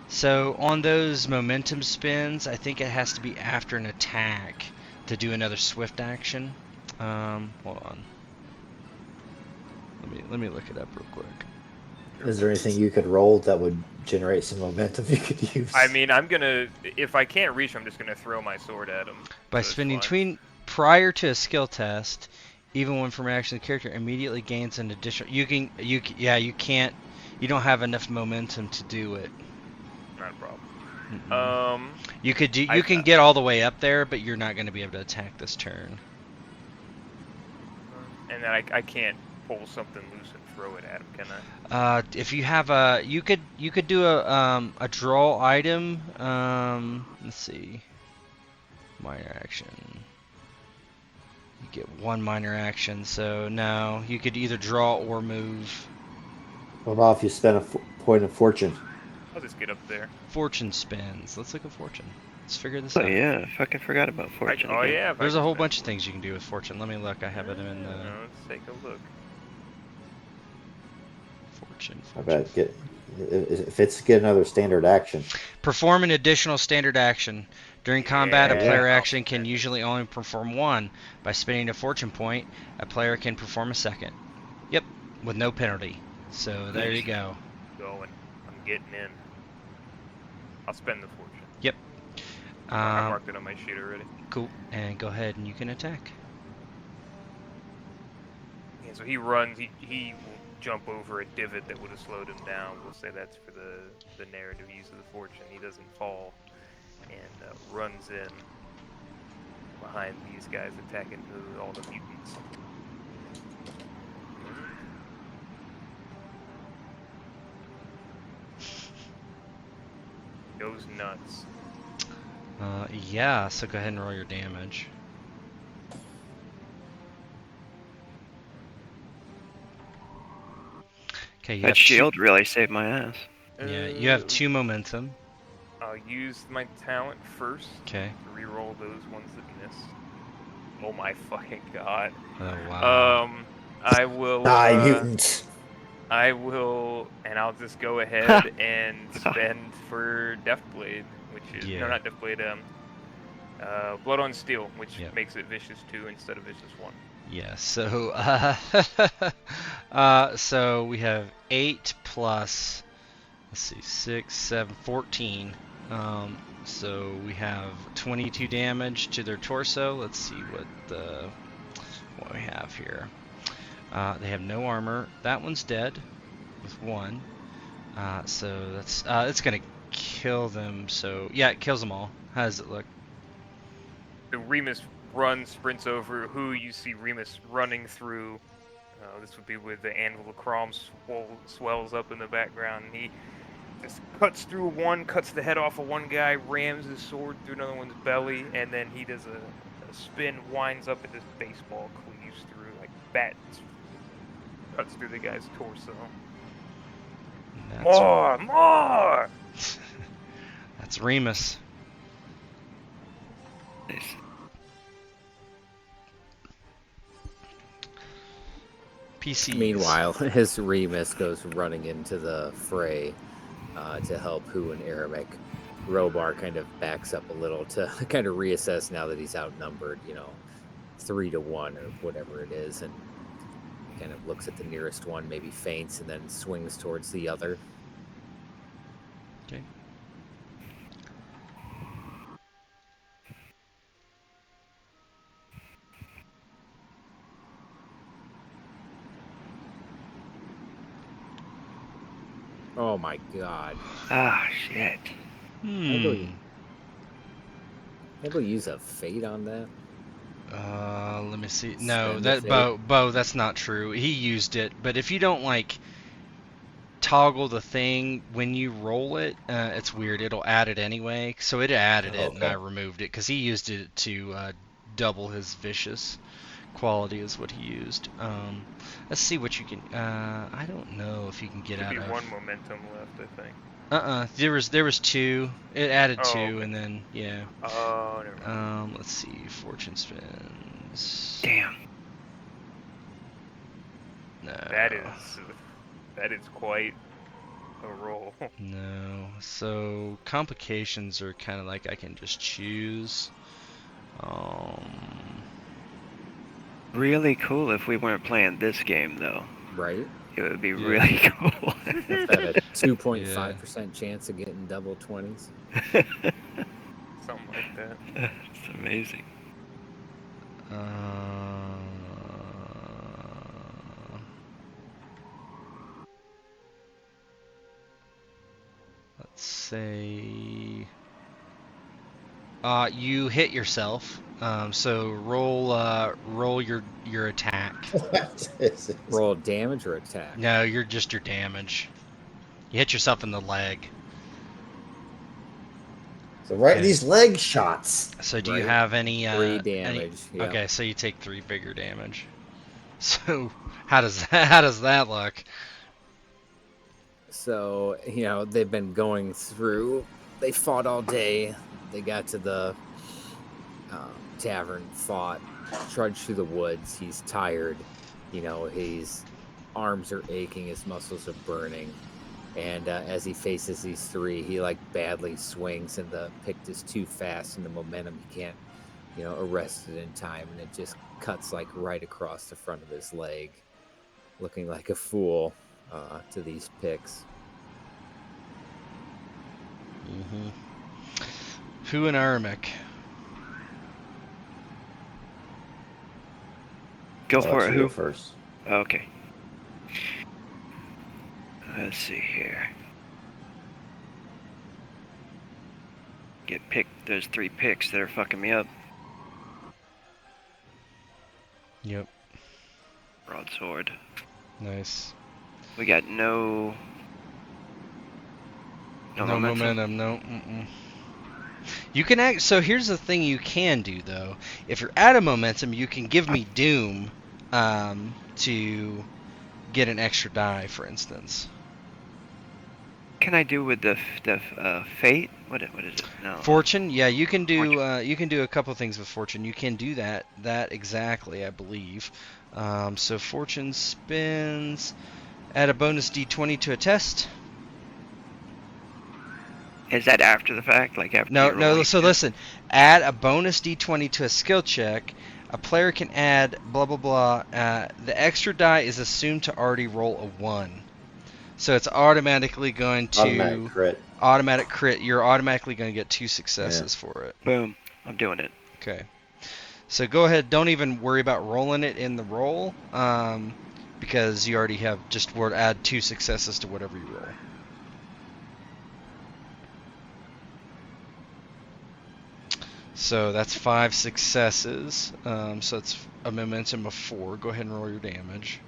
Speaker 1: so. On those momentum spins, I think it has to be after an attack to do another swift action. Hold on. Let me look it up real quick.
Speaker 2: Is there anything you could roll that would generate some momentum you could use?
Speaker 6: I mean, I'm gonna. If I can't reach, I'm just gonna throw my sword at him.
Speaker 1: By
Speaker 6: so it's
Speaker 1: spending
Speaker 6: fine.
Speaker 1: prior to a skill test, even when from action, the character immediately gains an additional. You can't. You don't have enough momentum to do it.
Speaker 6: Not a problem.
Speaker 1: Mm-mm. You can get all the way up there, but you're not going to be able to attack this turn.
Speaker 6: And then I can't pull something loose and throw it at him, can I?
Speaker 1: If you have you could do a draw item. Let's see. Minor action. You get one minor action, so no, you could either draw or move.
Speaker 2: What about if you spend a point of fortune?
Speaker 6: I'll just get up there.
Speaker 1: Fortune spins. Let's look at fortune. Let's figure this
Speaker 5: Oh
Speaker 1: out.
Speaker 5: yeah, I fucking forgot about fortune.
Speaker 6: Oh
Speaker 5: again.
Speaker 6: yeah.
Speaker 1: There's a whole bunch of things you can do with fortune. Let me look. I have it in the
Speaker 6: Let's take a look.
Speaker 1: fortune.
Speaker 2: I bet if it's get another standard action.
Speaker 1: Perform an additional standard action. During combat, a
Speaker 6: Yeah.
Speaker 1: player action can usually only perform one. By spending a fortune point, a player can perform a second. Yep, with no penalty. So there you go.
Speaker 6: Going. I'm getting in. I'll spend the fortune.
Speaker 1: Yep.
Speaker 6: I marked it on my sheet already.
Speaker 1: Cool. And go ahead and you can attack.
Speaker 6: Yeah, so he runs. He will jump over a divot that would have slowed him down. We'll say that's for the narrative use of the fortune. He doesn't fall and runs in behind these guys attacking all the mutants. Goes nuts.
Speaker 1: Yeah, so go ahead and roll your damage. Okay,
Speaker 5: That shield really saved my ass.
Speaker 1: Yeah, you have 2 momentum.
Speaker 6: I'll use my talent first.
Speaker 1: Okay.
Speaker 6: To reroll those ones that missed. Oh my fucking god.
Speaker 1: Oh wow.
Speaker 6: I will.
Speaker 2: Die, mutants!
Speaker 6: I will, and I'll just go ahead and spend for Deathblade, which is no, not Deathblade. Blood on Steel, which makes it vicious 2 instead of vicious 1.
Speaker 1: Yeah. So so we have 8 plus. Let's see, 6, 7, 14. So we have 22 damage to their torso. Let's see what we have here. They have no armor. That one's dead with 1. So that's it's gonna kill them. So yeah, it kills them all. How does it look?
Speaker 6: So Remus sprints over who you see Remus running through. This would be with the Anvil of Crom swells up in the background. And he just cuts through cuts the head off of one guy, rams his sword through another one's belly, and then he does a spin, winds up, and this baseball cleaves through, like bat cuts through the guy's torso. More!
Speaker 1: That's Remus.
Speaker 5: Nice.
Speaker 1: PCs.
Speaker 3: Meanwhile, as Remus goes running into the fray to help Hu and Aramek, Robar kind of backs up a little to kind of reassess now that he's outnumbered, 3 to 1 or whatever it is, and kind of looks at the nearest one, maybe feints, and then swings towards the other.
Speaker 1: Okay.
Speaker 3: Oh my god.
Speaker 5: Ah, shit.
Speaker 3: Able to use a fate on that?
Speaker 1: Let me see. No,
Speaker 3: Spend
Speaker 1: that
Speaker 3: the
Speaker 1: Bo, that's not true. He used it, but if you don't toggle the thing when you roll it, it's weird. It'll add it anyway. So it added it, and I removed it because he used it to double his vicious quality is what he used. Let's see what you can. I don't know if you can get out of.
Speaker 6: Should be 1 momentum left, I think.
Speaker 1: There was 2. It added
Speaker 4: Oh,
Speaker 1: 2,
Speaker 4: okay.
Speaker 1: and then yeah.
Speaker 4: Oh, never mind.
Speaker 1: Let's see. Fortune spins.
Speaker 5: Damn.
Speaker 1: No.
Speaker 4: That is quite a roll.
Speaker 1: No. So complications are kind of like I can just choose. Um.
Speaker 5: Really cool if we weren't playing this game, though.
Speaker 3: Right?
Speaker 5: It would be
Speaker 1: Yeah.
Speaker 5: really cool.
Speaker 3: That's at a 2.5% chance of getting double 20s.
Speaker 4: Something like that.
Speaker 5: It's amazing.
Speaker 1: Uh, let's say you hit yourself. So roll your attack.
Speaker 2: What is it?
Speaker 3: Roll damage or attack?
Speaker 1: No, you're just your damage. You hit yourself in the leg.
Speaker 2: So right
Speaker 1: Okay.
Speaker 2: these leg shots.
Speaker 1: So do you
Speaker 3: Right.
Speaker 1: have any
Speaker 3: 3 damage. Yep.
Speaker 1: Okay, so you take 3 bigger damage. So how does that look?
Speaker 3: So, they've been going through. They fought all day. They got to the tavern, fought, trudged through the woods. He's tired. His arms are aching. His muscles are burning. And as he faces these 3, he badly swings, and the pick is too fast, and the momentum he can't, arrest it in time, and it just cuts right across the front of his leg, looking like a fool to these picks.
Speaker 1: Mm-hmm. Who in Aramic?
Speaker 5: Go
Speaker 2: I'll
Speaker 5: for
Speaker 2: let
Speaker 5: it.
Speaker 2: you go
Speaker 5: Who?
Speaker 2: first?
Speaker 5: Okay. Let's see here. Get picked. Those 3 picks that are fucking me up.
Speaker 1: Yep.
Speaker 5: Broadsword.
Speaker 1: Nice.
Speaker 5: We got no momentum.
Speaker 1: No. Mm-mm. You can so here's the thing you can do though. If you're out of momentum, you can give me Doom to get an extra die, for instance.
Speaker 5: Can I do with the fate? What is it? No.
Speaker 1: Fortune, yeah, you can do
Speaker 5: Fortune.
Speaker 1: you can do a couple things with Fortune. You can do that exactly, I believe. So Fortune spins, add a bonus D20 to a test.
Speaker 5: Is that after the fact? After you roll
Speaker 1: No.
Speaker 5: each
Speaker 1: So
Speaker 5: test?
Speaker 1: listen, add a bonus D20 to a skill check. A player can add blah blah blah. The extra die is assumed to already roll a 1, so it's automatically going to
Speaker 2: Automatic crit.
Speaker 1: You're automatically going to get 2 successes for it.
Speaker 5: Boom. I'm doing it.
Speaker 1: Okay. So go ahead. Don't even worry about rolling it in the roll, because you already have just add 2 successes to whatever you roll. So that's 5 successes. So it's a momentum of 4. Go ahead and roll your damage.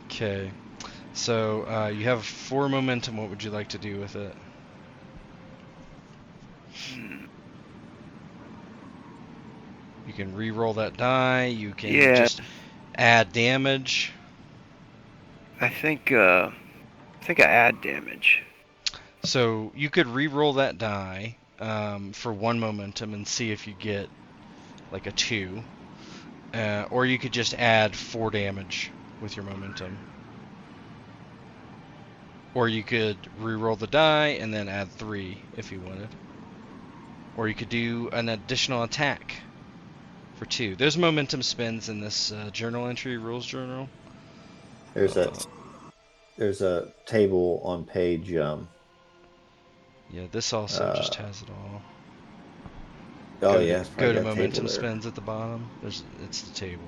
Speaker 1: Okay. So you have 4 momentum. What would you like to do with it? You can re-roll that die. You can just add damage.
Speaker 5: I think I add damage.
Speaker 1: So you could re-roll that die for 1 momentum and see if you get a 2. Or you could just add 4 damage with your momentum. Or you could re-roll the die and then add 3 if you wanted. Or you could do an additional attack for 2. There's momentum spins in this journal entry, rules journal.
Speaker 2: There's a table on page.
Speaker 1: Yeah, this also just has it all. Go to momentum spins at the bottom. It's the table.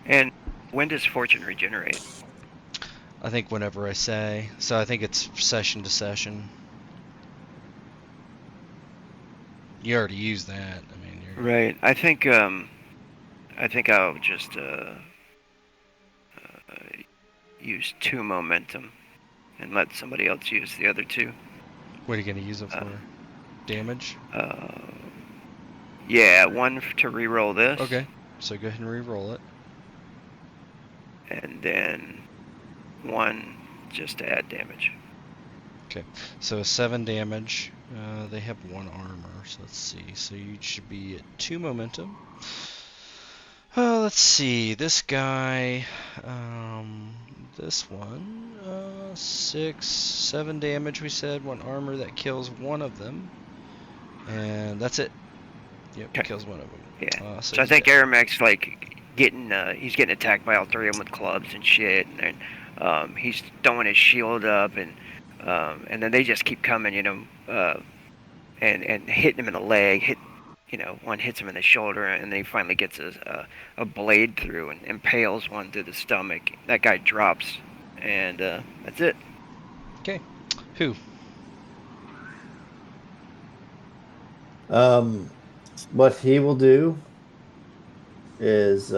Speaker 5: And when does Fortune regenerate?
Speaker 1: I think whenever I say. So I think it's session to session. You already used that. I mean,
Speaker 5: Right. I think I'll just use 2 momentum and let somebody else use the other 2.
Speaker 1: What are you gonna use it for? Damage?
Speaker 5: Yeah, 1 to reroll this.
Speaker 1: Okay. So go ahead and re-roll it.
Speaker 5: And then 1 just to add damage.
Speaker 1: Okay. So 7 damage. They have 1 armor. So let's see. So you should be at 2 momentum. Let's see. This guy. This one. 7 damage. We said 1 armor that kills 1 of them, and that's it. Yep,
Speaker 5: Okay.
Speaker 1: kills 1 of them.
Speaker 5: Yeah.
Speaker 1: So
Speaker 5: So I
Speaker 1: he's
Speaker 5: think
Speaker 1: dead.
Speaker 5: Aramek's like he's getting attacked by all 3 of them with clubs and shit, and then he's throwing his shield up, and then they just keep coming, and hitting him in the leg. One hits him in the shoulder, and then he finally gets a blade through and impales one through the stomach. That guy drops, and that's it.
Speaker 1: Okay. Who?
Speaker 2: What he will do is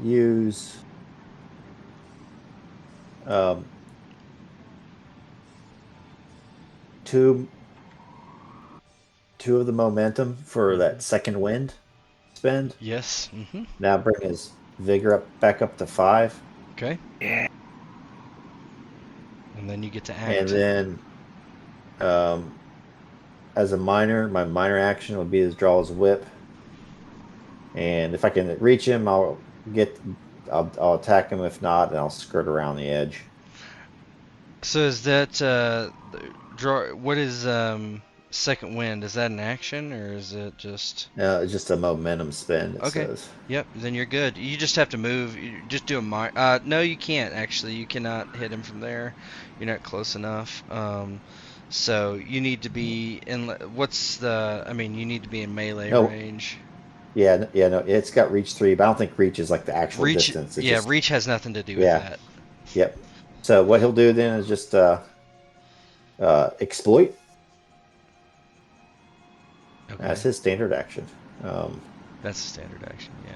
Speaker 2: use two of the momentum for that second wind spend.
Speaker 1: Yes. Mm-hmm.
Speaker 2: Now bring his vigor back up to 5.
Speaker 1: Okay.
Speaker 5: Yeah.
Speaker 1: And then you get to act.
Speaker 2: And then, as a minor, my minor action would be to draw his whip. And if I can reach him, I'll attack him. If not, then I'll skirt around the edge.
Speaker 1: So is that draw? What is second wind? Is that an action or is it just?
Speaker 2: It's just a momentum spend. It
Speaker 1: Okay.
Speaker 2: says.
Speaker 1: Yep. Then you're good. You just have to move. You just do a no, you can't actually. You cannot hit him from there. You're not close enough. So you need to be in. What's the? I mean, you need to be in melee range.
Speaker 2: Yeah, no, it's got reach 3, but I don't think reach is like the actual
Speaker 1: Reach,
Speaker 2: distance. It's
Speaker 1: yeah,
Speaker 2: just,
Speaker 1: reach has nothing to do with that.
Speaker 2: Yep. So what he'll do then is just exploit.
Speaker 1: Okay.
Speaker 2: That's his standard action.
Speaker 1: That's a standard action, yeah.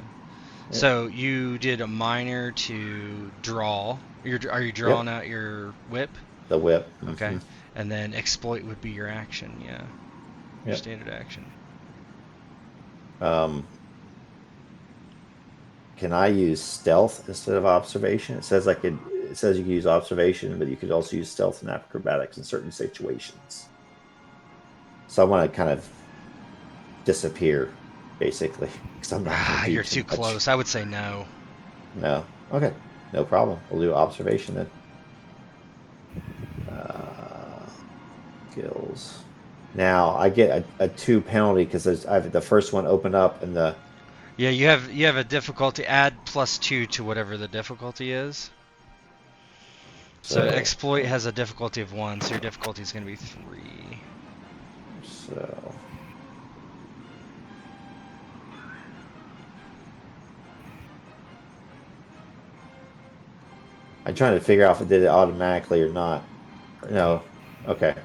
Speaker 1: So you did a minor to draw. Are you drawing out your whip?
Speaker 2: The whip.
Speaker 1: Okay.
Speaker 2: Mm-hmm.
Speaker 1: And then exploit would be your action, yeah. Your standard action.
Speaker 2: Can I use stealth instead of observation? It says it says you can use observation, but you could also use stealth and acrobatics in certain situations. So I want to kind of disappear, basically, because I'm not going to do
Speaker 1: You're too close. I would say no.
Speaker 2: No. Okay. No problem. We'll do observation then. Skills. Now I get a 2 penalty because I have the first one open up and the.
Speaker 1: Yeah, you have a difficulty. Add +2 to whatever the difficulty is. So exploit has a difficulty of 1, so your difficulty is going to be 3.
Speaker 2: So. I'm trying to figure out if it did it automatically or not. No. Okay.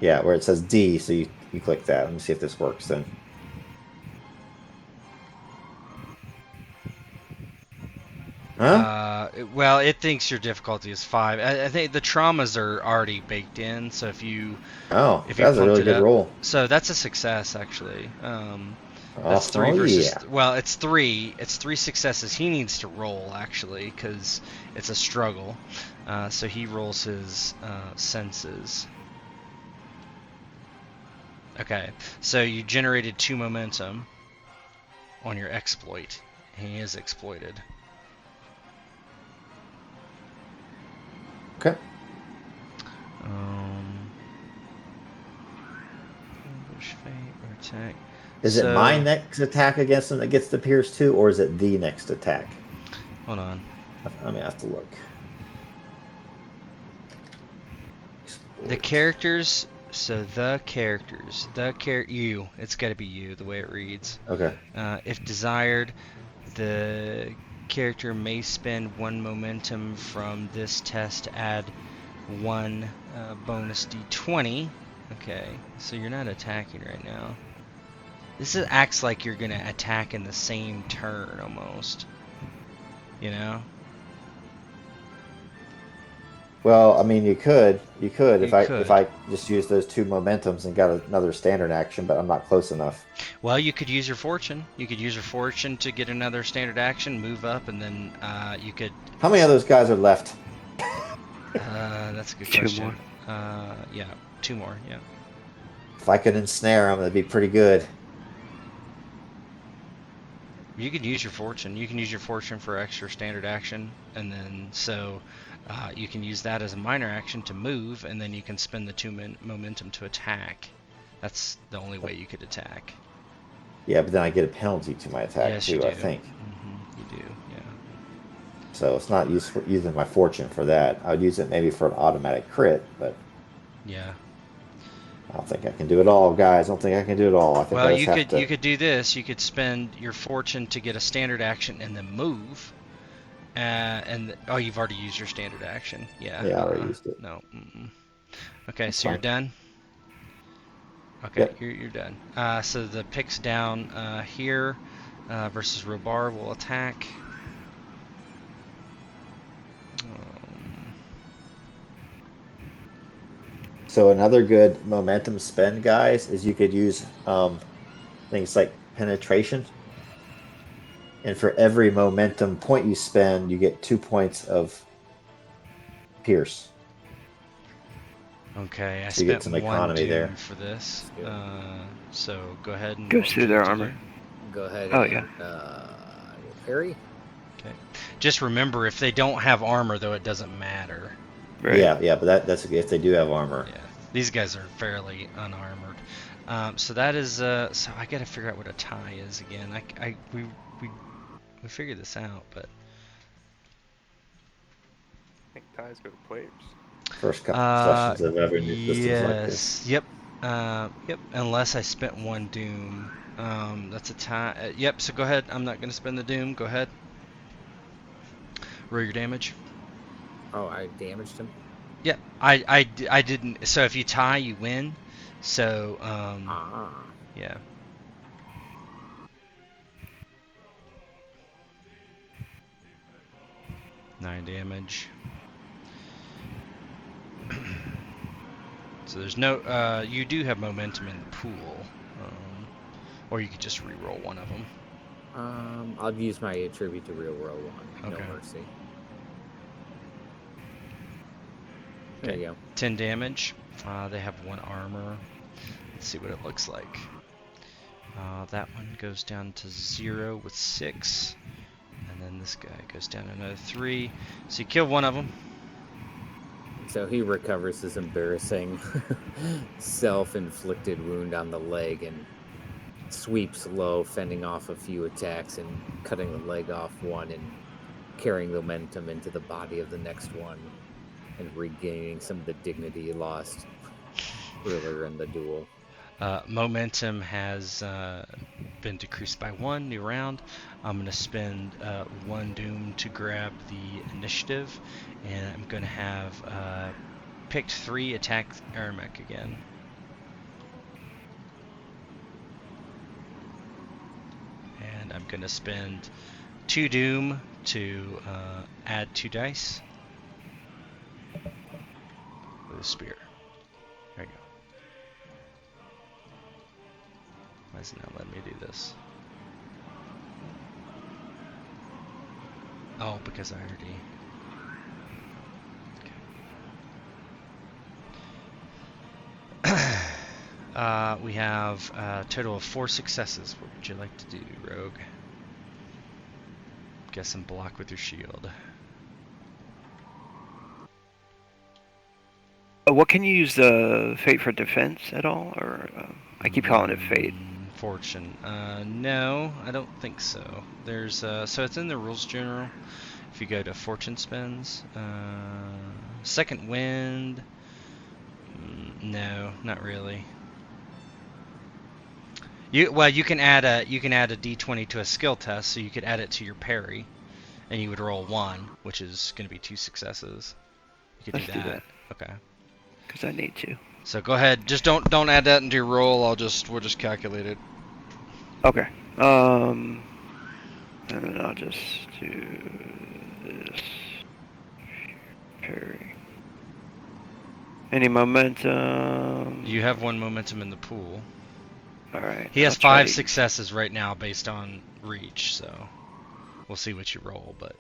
Speaker 2: Yeah, where it says D, so you click that. Let me see if this works then. Huh?
Speaker 1: Well, it thinks your difficulty is 5. I think the traumas are already baked in, so if you
Speaker 2: That's a really good roll.
Speaker 1: So that's a success actually. That's 3
Speaker 2: Oh,
Speaker 1: versus.
Speaker 2: yeah.
Speaker 1: Well, it's 3. It's 3 successes. He needs to roll actually because it's a struggle. So he rolls his senses. Okay, so you generated 2 momentum on your exploit. He is exploited.
Speaker 2: Okay.
Speaker 1: Ambush, feint, or attack.
Speaker 2: Is it my next attack against him that gets the pierce too, or is it the next attack?
Speaker 1: Hold on.
Speaker 2: I mean, I have to look.
Speaker 1: The characters. So the characters. You. It's got to be you. The way it reads.
Speaker 2: Okay.
Speaker 1: If desired, the character may spend 1 momentum from this test to add 1 bonus d20. Okay, so you're not attacking right now. This acts like you're gonna attack in the same turn almost. You know?
Speaker 2: Well, I mean, you could
Speaker 1: You
Speaker 2: if
Speaker 1: could.
Speaker 2: I just use those 2 momentums and got another standard action, but I'm not close enough.
Speaker 1: Well, you could use your fortune. You could use your fortune to get another standard action, move up, and then you could.
Speaker 2: How many of those guys are left?
Speaker 1: That's a good
Speaker 5: 2
Speaker 1: question.
Speaker 5: more.
Speaker 1: Yeah, 2 more. Yeah.
Speaker 2: If I could ensnare them, that'd be pretty good.
Speaker 1: You could use your fortune. You can use your fortune for extra standard action, and then you can use that as a minor action to move, and then you can spend the momentum to attack. That's the only way you could attack.
Speaker 2: Yeah, but then I get a penalty to my attack
Speaker 1: Yes, you
Speaker 2: too,
Speaker 1: do.
Speaker 2: I think.
Speaker 1: You do. Yeah.
Speaker 2: So it's not useful using my fortune for that. I would use it maybe for an automatic crit, but
Speaker 1: Yeah.
Speaker 2: I don't think I can do it all, guys. I don't think I can do it all. I think
Speaker 1: Well,
Speaker 2: I just have
Speaker 1: you
Speaker 2: to.
Speaker 1: could do this. You could spend your fortune to get a standard action and then move. Oh, you've already used your standard action. Yeah.
Speaker 2: Yeah, I already used it.
Speaker 1: No. Okay,
Speaker 2: That's
Speaker 1: so you're
Speaker 2: fine.
Speaker 1: done. Okay,
Speaker 2: Yep.
Speaker 1: you're done. So the picks down here versus Robar will attack. Um,
Speaker 2: So another good momentum spend, guys, is you could use things like penetration. And for every momentum point you spend, you get 2 points of pierce.
Speaker 1: okay, I
Speaker 2: So you get
Speaker 1: spent
Speaker 2: some
Speaker 1: one
Speaker 2: economy
Speaker 1: doom
Speaker 2: there.
Speaker 1: for this.
Speaker 3: That's good.
Speaker 1: So go ahead and
Speaker 5: Goes
Speaker 1: what would
Speaker 5: through
Speaker 1: you
Speaker 5: their
Speaker 1: like to
Speaker 5: armor.
Speaker 1: do?
Speaker 3: Go ahead
Speaker 5: Oh,
Speaker 3: and
Speaker 5: yeah.
Speaker 3: I will parry.
Speaker 1: Okay. Just remember, if they don't have armor, though, it doesn't matter.
Speaker 5: Right.
Speaker 2: Yeah, but that's if they do have armor.
Speaker 1: Yeah, these guys are fairly unarmored. So that is. So I got to figure out what a tie is again. We figured this out, but
Speaker 6: I think ties go to players.
Speaker 2: First couple sessions of ever new systems like this.
Speaker 1: yes, yep, yep. Unless I spent one doom. That's a tie. Yep. So go ahead. I'm not gonna spend the doom. Go ahead. Roll your damage.
Speaker 3: Oh, I damaged him.
Speaker 1: Yep. I didn't. So if you tie, you win. So yeah. Nine damage. So there's no. You do have momentum in the pool, or you could just re-roll one of them.
Speaker 3: I'll use my attribute to real world one.
Speaker 1: Okay.
Speaker 3: No mercy. There you go.
Speaker 1: 10 damage. They have 1 armor. Let's see what it looks like. That one goes down to 0 with 6. And then this guy goes down another 3. So you kill one of them.
Speaker 3: So he recovers his embarrassing self-inflicted wound on the leg and sweeps low, fending off a few attacks and cutting the leg off one and carrying the momentum into the body of the next one and regaining some of the dignity he lost earlier in the duel.
Speaker 1: Momentum has been decreased by 1. New round. I'm going to spend 1 doom to grab the initiative, and I'm going to have picked 3 attack Aramek again. And I'm going to spend 2 doom to add 2 dice with a spear. There you go. Why is it not letting me do this? Oh, because I already... Okay. We have a total of 4 successes. What would you like to do, Rogue? Guess and block with your shield.
Speaker 5: What can you use the fate for defense at all, or I keep calling it fate?
Speaker 1: Fortune. No, I don't think so. There's so it's in the rules general. If you go to fortune spends, second wind. No, not really. You can add a d20 to a skill test, so you could add it to your parry, and you would roll 1, which is going to be 2 successes. You could
Speaker 5: Let's
Speaker 1: do
Speaker 5: do
Speaker 1: that. Okay.
Speaker 5: Because I need to.
Speaker 1: So go ahead. Just don't add that into your roll. We'll just calculate it.
Speaker 5: Okay. And then I'll just do this. Parry. Any momentum?
Speaker 1: You have 1 momentum in the pool.
Speaker 5: All right.
Speaker 1: He has
Speaker 5: I'll try
Speaker 1: 5
Speaker 5: to-
Speaker 1: successes right now based on reach, so we'll see what you roll. But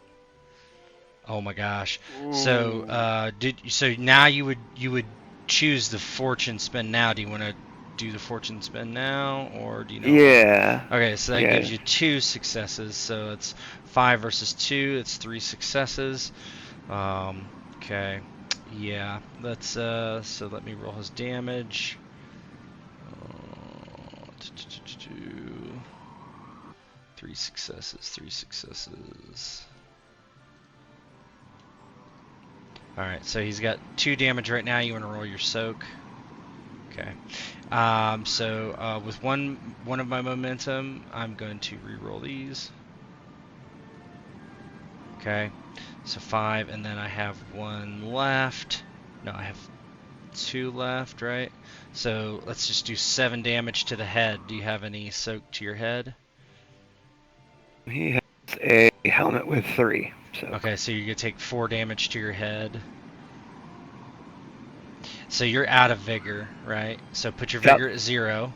Speaker 1: oh my gosh! So so now you would choose the fortune spin now. Do you want to do the fortune spin now, or do you know?
Speaker 5: Yeah.
Speaker 1: Okay, so that
Speaker 5: Yeah.
Speaker 1: gives you 2 successes. So it's 5 versus 2. It's 3 successes. Okay. Yeah. Let's so let me roll his damage. 3 successes. 3 successes. All right. So he's got 2 damage right now. You want to roll your soak? Okay. So with one of my momentum, I'm going to re-roll these. Okay. So 5, and then I have 1 left. No, I have 2 left, right? So let's just do 7 damage to the head. Do you have any soak to your head?
Speaker 5: He has a helmet with 3. So.
Speaker 1: Okay, so you're gonna take 4 damage to your head. So you're out of vigor, right? So put your
Speaker 5: Yep.
Speaker 1: vigor at 0.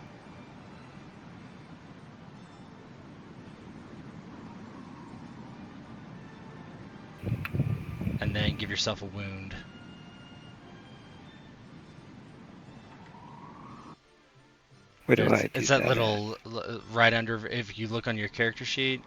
Speaker 1: And then give yourself a wound.
Speaker 5: Where do I do
Speaker 1: It's that
Speaker 5: that?
Speaker 1: little right under. If you look on your character sheet,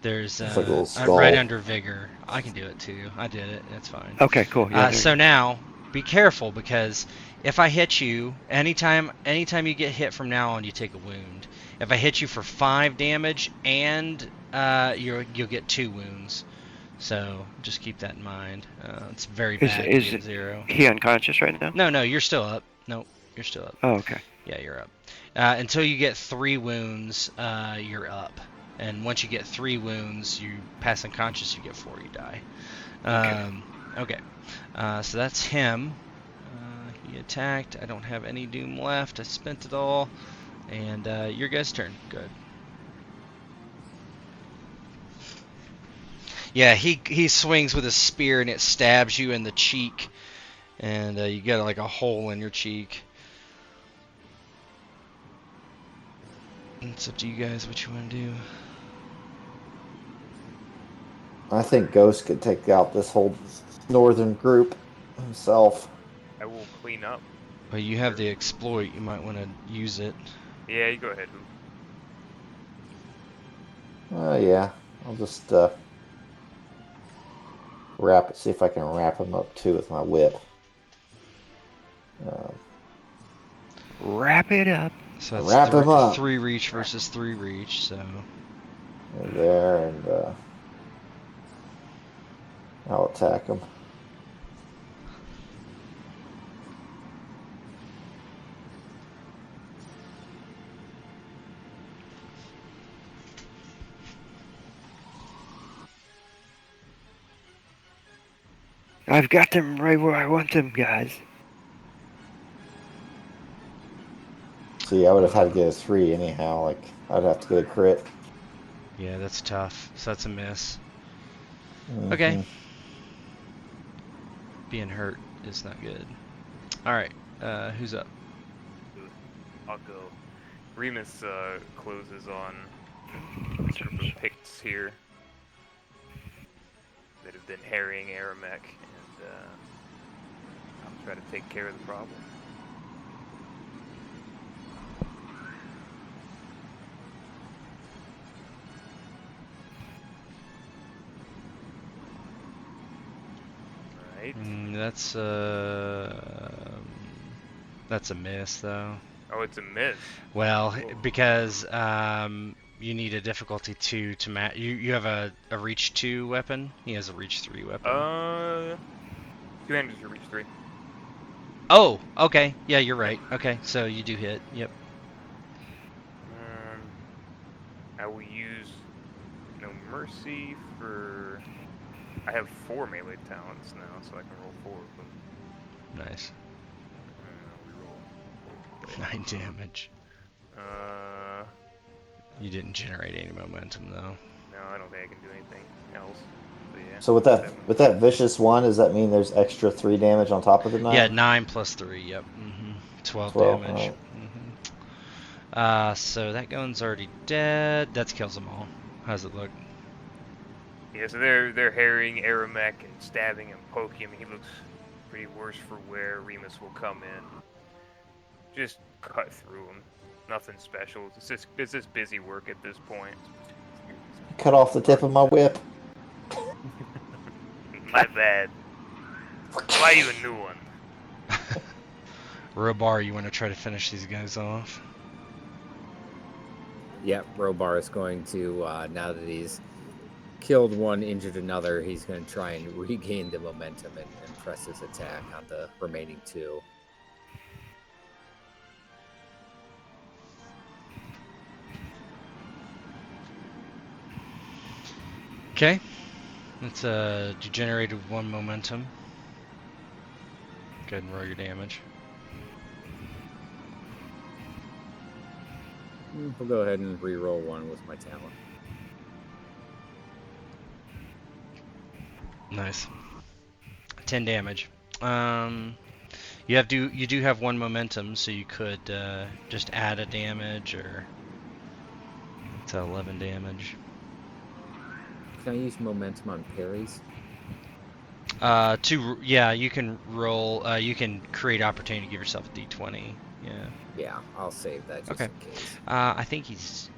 Speaker 1: there's
Speaker 2: It's like a little skull.
Speaker 1: right under vigor. I can do it too. I did it. It's fine.
Speaker 5: Okay, cool. Yeah.
Speaker 1: So now be careful, because if I hit you, anytime you get hit from now on, you take a wound. If I hit you for 5 damage and you'll get 2 wounds. So just keep that in mind. It's very bad to be at 0.
Speaker 5: he unconscious right now?
Speaker 1: No, you're still up. Nope, you're still up.
Speaker 5: Oh, okay.
Speaker 1: Yeah, you're up. Until you get 3 wounds, you're up. And once you get 3 wounds, you pass unconscious, you get 4, you die. Okay. So that's him. He attacked. I don't have any doom left. I spent it all. And your guys' turn. Good. Yeah, he swings with his spear and it stabs you in the cheek. And you get like a hole in your cheek. It's up to you guys what you want to do.
Speaker 2: I think Ghost could take out this whole northern group himself.
Speaker 6: I will clean up.
Speaker 1: But you have the exploit. You might want to use it.
Speaker 6: Yeah, you go ahead.
Speaker 2: Yeah, I'll just see if I can wrap him up too with my whip.
Speaker 5: Wrap it up.
Speaker 1: So that's
Speaker 2: Wrap him up.
Speaker 1: 3 reach versus 3 reach. So
Speaker 2: There, and I'll attack him.
Speaker 5: I've got them right where I want them, guys.
Speaker 2: See, I would have had to get a 3 anyhow. Like, I'd have to get a crit.
Speaker 1: yeah, that's tough. So that's a miss.
Speaker 2: Mm-hmm.
Speaker 1: Okay. Being hurt is not good. All right. Who's up?
Speaker 6: I'll go. Remus closes on a group of Picts here that have been harrying Aramek, and I'll try to take care of the problem. Alright.
Speaker 1: That's a miss though.
Speaker 6: Oh, it's a miss.
Speaker 1: Well,
Speaker 6: Whoa.
Speaker 1: because you need a difficulty 2 to match. You have a reach 2 weapon. He has a reach 3 weapon.
Speaker 6: Two-handers are reach 3.
Speaker 1: Oh, okay. Yeah, you're right. Okay, so you do hit. Yep.
Speaker 6: I will use No Mercy for... I have 4 melee talents now, so I can roll 4 of them.
Speaker 1: Nice.
Speaker 6: We roll.
Speaker 1: 9 damage. You didn't generate any momentum though.
Speaker 6: No, I don't think I can do anything else.
Speaker 4: yeah.
Speaker 2: So with that vicious one, does that mean there's extra 3 damage on top of the 9?
Speaker 1: Yeah, 9 plus 3. Yep. 12
Speaker 2: 12.
Speaker 1: damage.
Speaker 2: Alright.
Speaker 1: So that gun's already dead. That kills them all. How's it look?
Speaker 4: Yeah, so they're harrying Aramek and stabbing and poking him. He looks pretty worse for wear. Remus will come in, just cut through him. Nothing special. It's just busy work at this point.
Speaker 2: Cut off the tip of my whip.
Speaker 4: My bad. Buy you a new one.
Speaker 1: Robar, you want to try to finish these guys off?
Speaker 3: Yep, Robar is going to, now that he's killed one, injured another, he's going to try and regain the momentum and press his attack on the remaining 2.
Speaker 1: Okay. It's you generated 1 momentum. Go ahead and roll your damage.
Speaker 3: We'll go ahead and re-roll 1 with my talent.
Speaker 1: Nice. 10 damage. You do have 1 momentum, so you could just add a damage, or it's 11 damage.
Speaker 3: Can I use momentum on parries?
Speaker 1: You can roll. You can create opportunity to give yourself a d20. Yeah.
Speaker 3: Yeah, I'll save that just
Speaker 1: Okay.
Speaker 3: in case.
Speaker 1: I think he's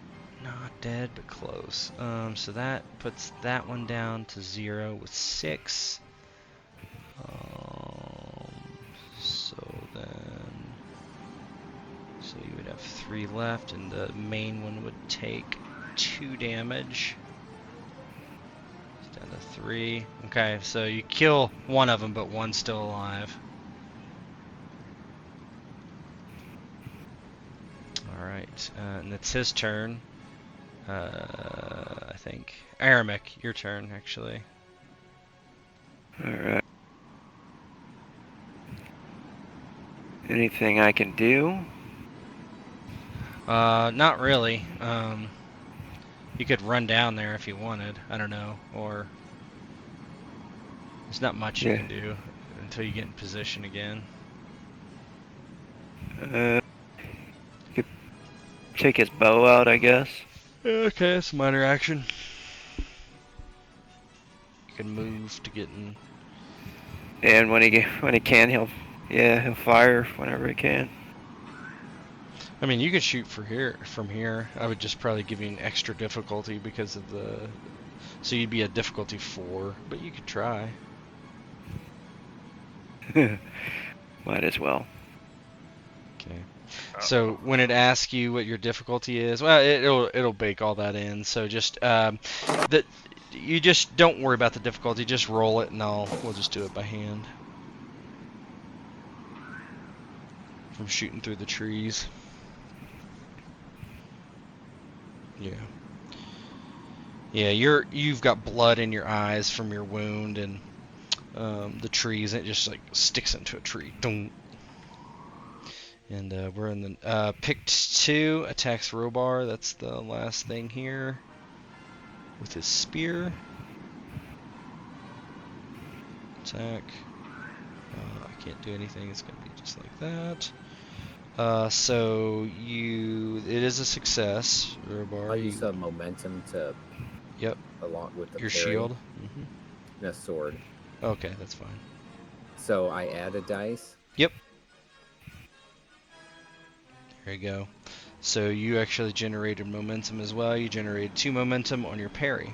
Speaker 1: not dead, but close. So that puts that one down to 0 with 6. So you would have 3 left, and the main one would take 2 damage. It's down to 3. Okay, so you kill one of them, but one's still alive. Alright, and it's his turn. I think. Aramek, your turn, actually.
Speaker 5: Alright. Anything I can do?
Speaker 1: Not really. You could run down there if you wanted. I don't know, or there's not much you can do until you get in position again.
Speaker 5: Could take his bow out, I guess.
Speaker 1: Okay, it's a minor action. You can move to get in.
Speaker 5: And when he can, he'll fire whenever he can.
Speaker 1: I mean, you could shoot from here. I would just probably give you an extra difficulty because of so you'd be at difficulty 4, but you could try.
Speaker 5: Might as well.
Speaker 1: Okay. So when it asks you what your difficulty is, well, it'll bake all that in. So just you just don't worry about the difficulty. Just roll it, and we'll just do it by hand. From shooting through the trees. Yeah, you've got blood in your eyes from your wound and the trees. And it just like sticks into a tree. Dong. And we're in the picked 2 attacks Robar. That's the last thing here with his spear. Attack. I can't do anything. It's gonna be just like that. So it is a success, Robar.
Speaker 3: I'll use some momentum to.
Speaker 1: Yep.
Speaker 3: Along with the
Speaker 1: your
Speaker 3: parry
Speaker 1: shield.
Speaker 3: and a sword.
Speaker 1: Okay, that's fine.
Speaker 3: So I add a dice.
Speaker 1: Yep. There you go. So you actually generated momentum as well. You generated 2 momentum on your parry.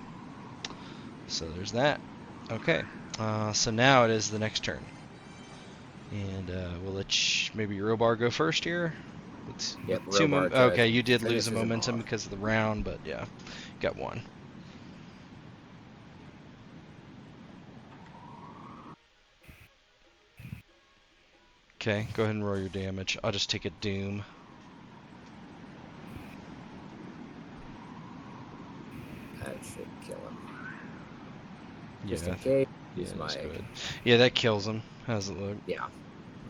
Speaker 1: So there's that. Okay. So now it is the next turn. And we'll let maybe Robar go first here.
Speaker 3: Yep,
Speaker 1: Okay, you did lose a
Speaker 3: finishes him
Speaker 1: momentum
Speaker 3: off.
Speaker 1: because of the round, but yeah, got 1. Okay, go ahead and roll your damage. I'll just take a doom.
Speaker 3: That should kill him.
Speaker 1: Yeah,
Speaker 3: Just in case.
Speaker 1: yeah,
Speaker 3: Use my.
Speaker 1: that's good. Yeah, that kills him. How's it look?
Speaker 3: Yeah.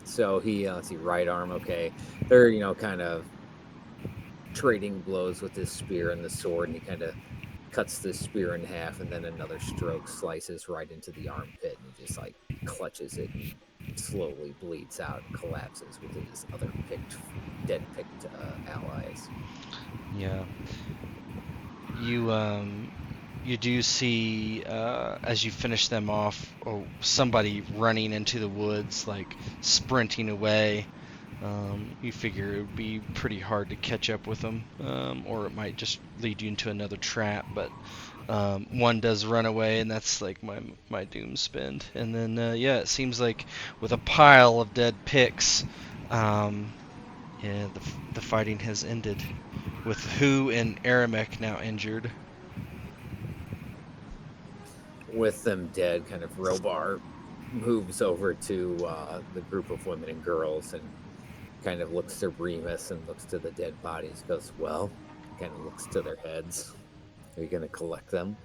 Speaker 3: So he, let's see, right arm, okay. They're, kind of trading blows with his spear and the sword, and he kind of cuts the spear in half, and then another stroke slices right into the armpit, and he just like clutches it and slowly bleeds out and collapses with his other dead picked allies.
Speaker 1: Yeah. You do see as you finish them off, somebody running into the woods, like sprinting away. You figure it would be pretty hard to catch up with them, or it might just lead you into another trap. But one does run away, and that's like my doom spend. And then yeah, it seems like with a pile of dead picks, yeah, the fighting has ended, with Hu and Aramek now injured.
Speaker 3: With them dead, kind of Robar moves over to the group of women and girls and kind of looks to Remus and looks to the dead bodies, goes, well, kind of looks to their heads. Are you going to collect them?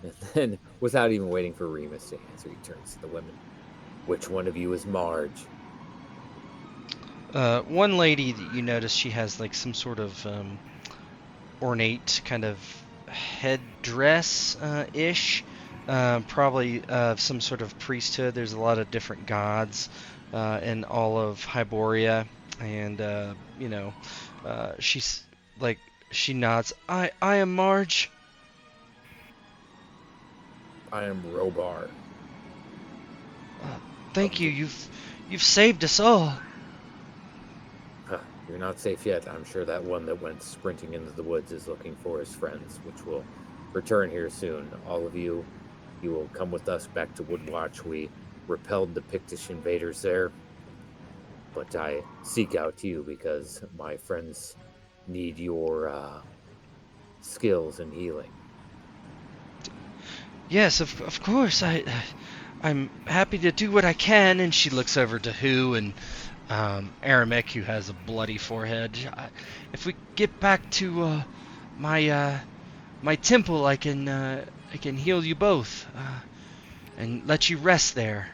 Speaker 3: And then, without even waiting for Remus to answer, he turns to the women. Which one of you is Marge?
Speaker 1: One lady that you notice, she has like some sort of ornate kind of headdress ish. Probably some sort of priesthood. There's a lot of different gods in all of Hyboria, and she's like, she nods. I am Marge.
Speaker 3: I am Robar.
Speaker 1: Thank you. You've saved us all.
Speaker 3: You're not safe yet. I'm sure that one that went sprinting into the woods is looking for his friends, which will return here soon. All of you will come with us back to Woodwatch. We repelled the Pictish invaders there, but I seek out you because my friends need your skills in healing.
Speaker 1: Yes, of course. I'm happy to do what I can. And she looks over to Hu and Aramek, who has a bloody forehead. If we get back to my temple, I can heal you both and let you rest there.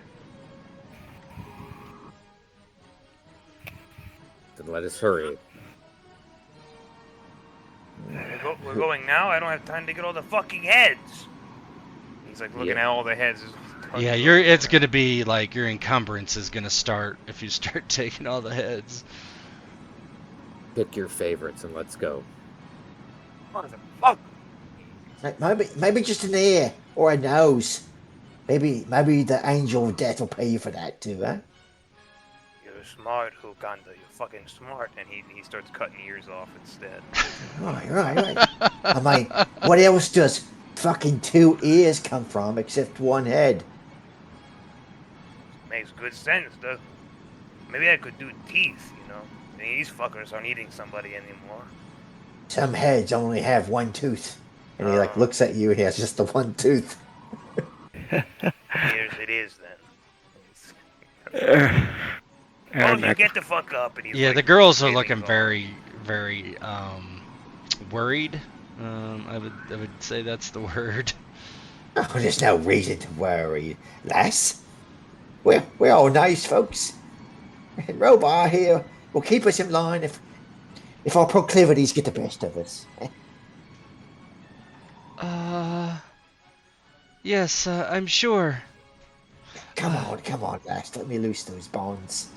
Speaker 3: Then let us hurry.
Speaker 4: We're going now? I don't have time to get all the fucking heads. He's like looking at all the heads.
Speaker 1: Yeah, it's gonna be like your encumbrance is gonna start if you start taking all the heads.
Speaker 3: Pick your favorites and let's go.
Speaker 4: Motherfucker.
Speaker 7: Maybe just an ear or a nose. Maybe the angel of death will pay you for that too, huh?
Speaker 4: You're smart, Hukanda. You're fucking smart. And he starts cutting ears off instead.
Speaker 7: Right. I mean, what else does fucking 2 ears come from except 1 head?
Speaker 4: Makes good sense, doesn't it? Maybe I could do teeth, you know? I mean, these fuckers aren't eating somebody anymore.
Speaker 7: Some heads only have 1 tooth. And he like looks at you and he has just the 1 tooth.
Speaker 4: Here's it is then. Well, you get the fuck up. And he's
Speaker 1: yeah,
Speaker 4: like,
Speaker 1: the girls are looking very, very worried. I would say that's the word.
Speaker 7: Oh, there's no reason to worry, lass. We're all nice folks. And Robar here will keep us in line if our proclivities get the best of us.
Speaker 1: Yes, I'm sure.
Speaker 7: Come on, lass. Let me loose those bonds.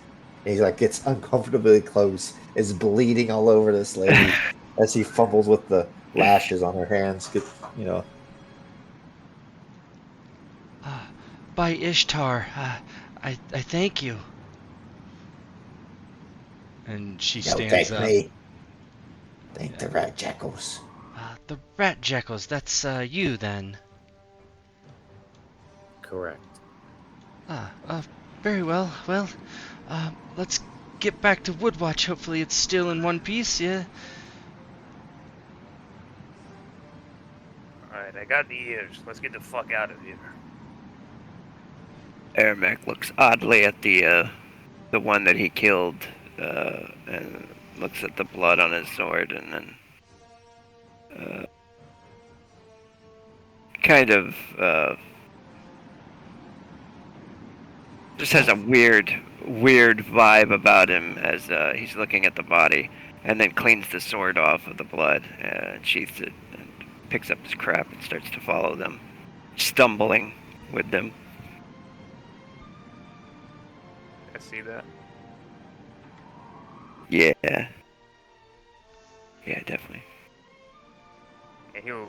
Speaker 7: And he like gets uncomfortably close, is bleeding all over this lady as he fumbles with the lashes on her hands.
Speaker 1: By Ishtar, I thank you. And she stands up.
Speaker 7: Me. Thank the Rat Jackals.
Speaker 1: The Rat Jackals, that's you then.
Speaker 3: Correct.
Speaker 1: Very well. Well, let's get back to Woodwatch. Hopefully it's still in one piece, yeah?
Speaker 4: Alright, I got the ears. Let's get the fuck out of here.
Speaker 5: Aramek looks oddly at the one that he killed, and looks at the blood on his sword, and then kind of just has a weird vibe about him as he's looking at the body, and then cleans the sword off of the blood and sheaths it and picks up his crap and starts to follow them, stumbling with them.
Speaker 6: I see that.
Speaker 5: Yeah. Yeah, definitely.
Speaker 6: And he'll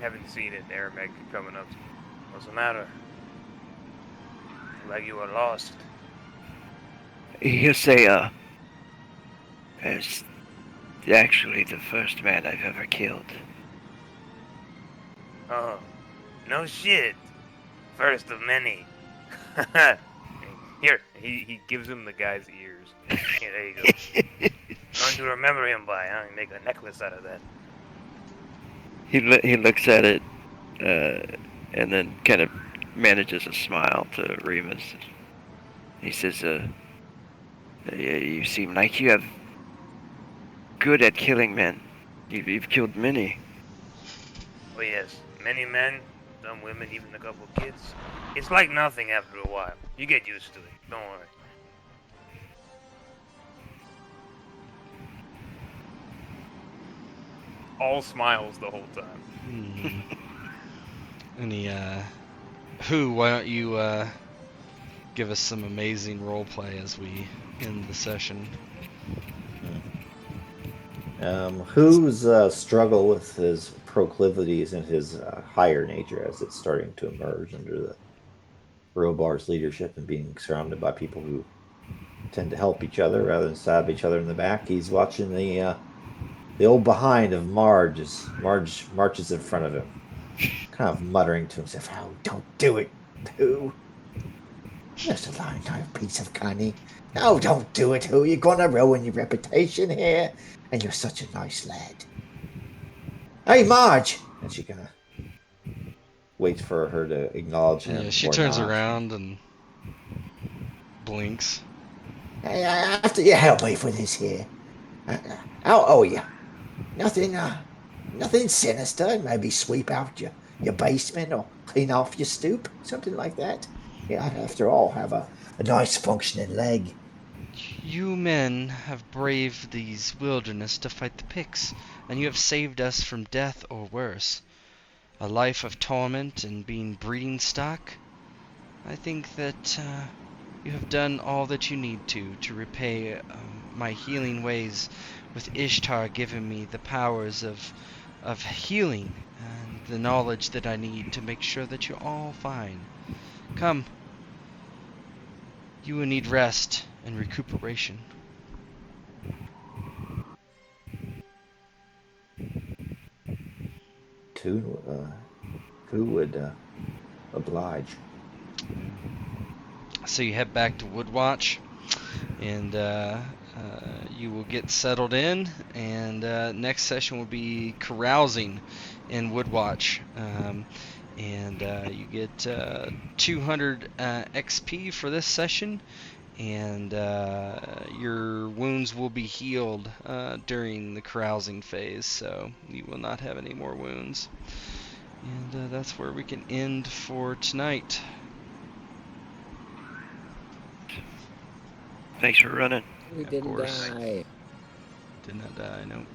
Speaker 6: haven't seen it. Aramek coming up. What's the matter? Like you were lost.
Speaker 5: He'll say, it's actually the first man I've ever killed.
Speaker 4: Oh, no shit. First of many.
Speaker 6: Here, he gives him the guy's ears.
Speaker 4: Here, there you go. Don't you remember him by? Huh? Make a necklace out of that.
Speaker 5: He looks at it, and then kind of manages a smile to Remus. He says, you seem like you have good at killing men. You've killed many.
Speaker 4: Oh yes, many men, some women, even a couple of kids. It's like nothing after a while. You get used to it. Don't worry.
Speaker 6: All smiles the whole time.
Speaker 1: Why don't you give us some amazing roleplay as we end the session?
Speaker 2: Who's struggle with his proclivities and his higher nature as it's starting to emerge under the Robar's leadership and being surrounded by people who tend to help each other rather than stab each other in the back. He's watching the old behind of Marge as Marge marches in front of him, kind of muttering to himself,
Speaker 7: Oh, don't do it, Who. Just a lying piece of cunning. No, don't do it, Who. You're gonna ruin your reputation here. And you're such a nice lad. Hey, Marge!
Speaker 2: and she kind of waits for her to acknowledge him.
Speaker 1: Yeah, she
Speaker 2: or
Speaker 1: turns
Speaker 2: not.
Speaker 1: around and blinks.
Speaker 7: Hey, after you help me for this here. How owe you? Nothing sinister. Maybe sweep out your basement or clean off your stoop. Something like that. Yeah, after all, have a nice functioning leg.
Speaker 1: You men have braved these wilderness to fight the Picts, and you have saved us from death or worse. A life of torment and being breeding stock? I think that you have done all that you need to repay my healing ways, with Ishtar giving me the powers of healing and the knowledge that I need to make sure that you're all fine. Come. You will need rest and recuperation.
Speaker 2: Who would oblige?
Speaker 1: So you head back to Woodwatch, and you will get settled in, and next session will be carousing in Woodwatch. And you get 200 XP for this session, and your wounds will be healed during the carousing phase, so you will not have any more wounds. And that's where we can end for tonight.
Speaker 5: Thanks for running.
Speaker 3: We
Speaker 1: Of
Speaker 3: didn't
Speaker 1: course.
Speaker 3: die.
Speaker 1: Did not die, no.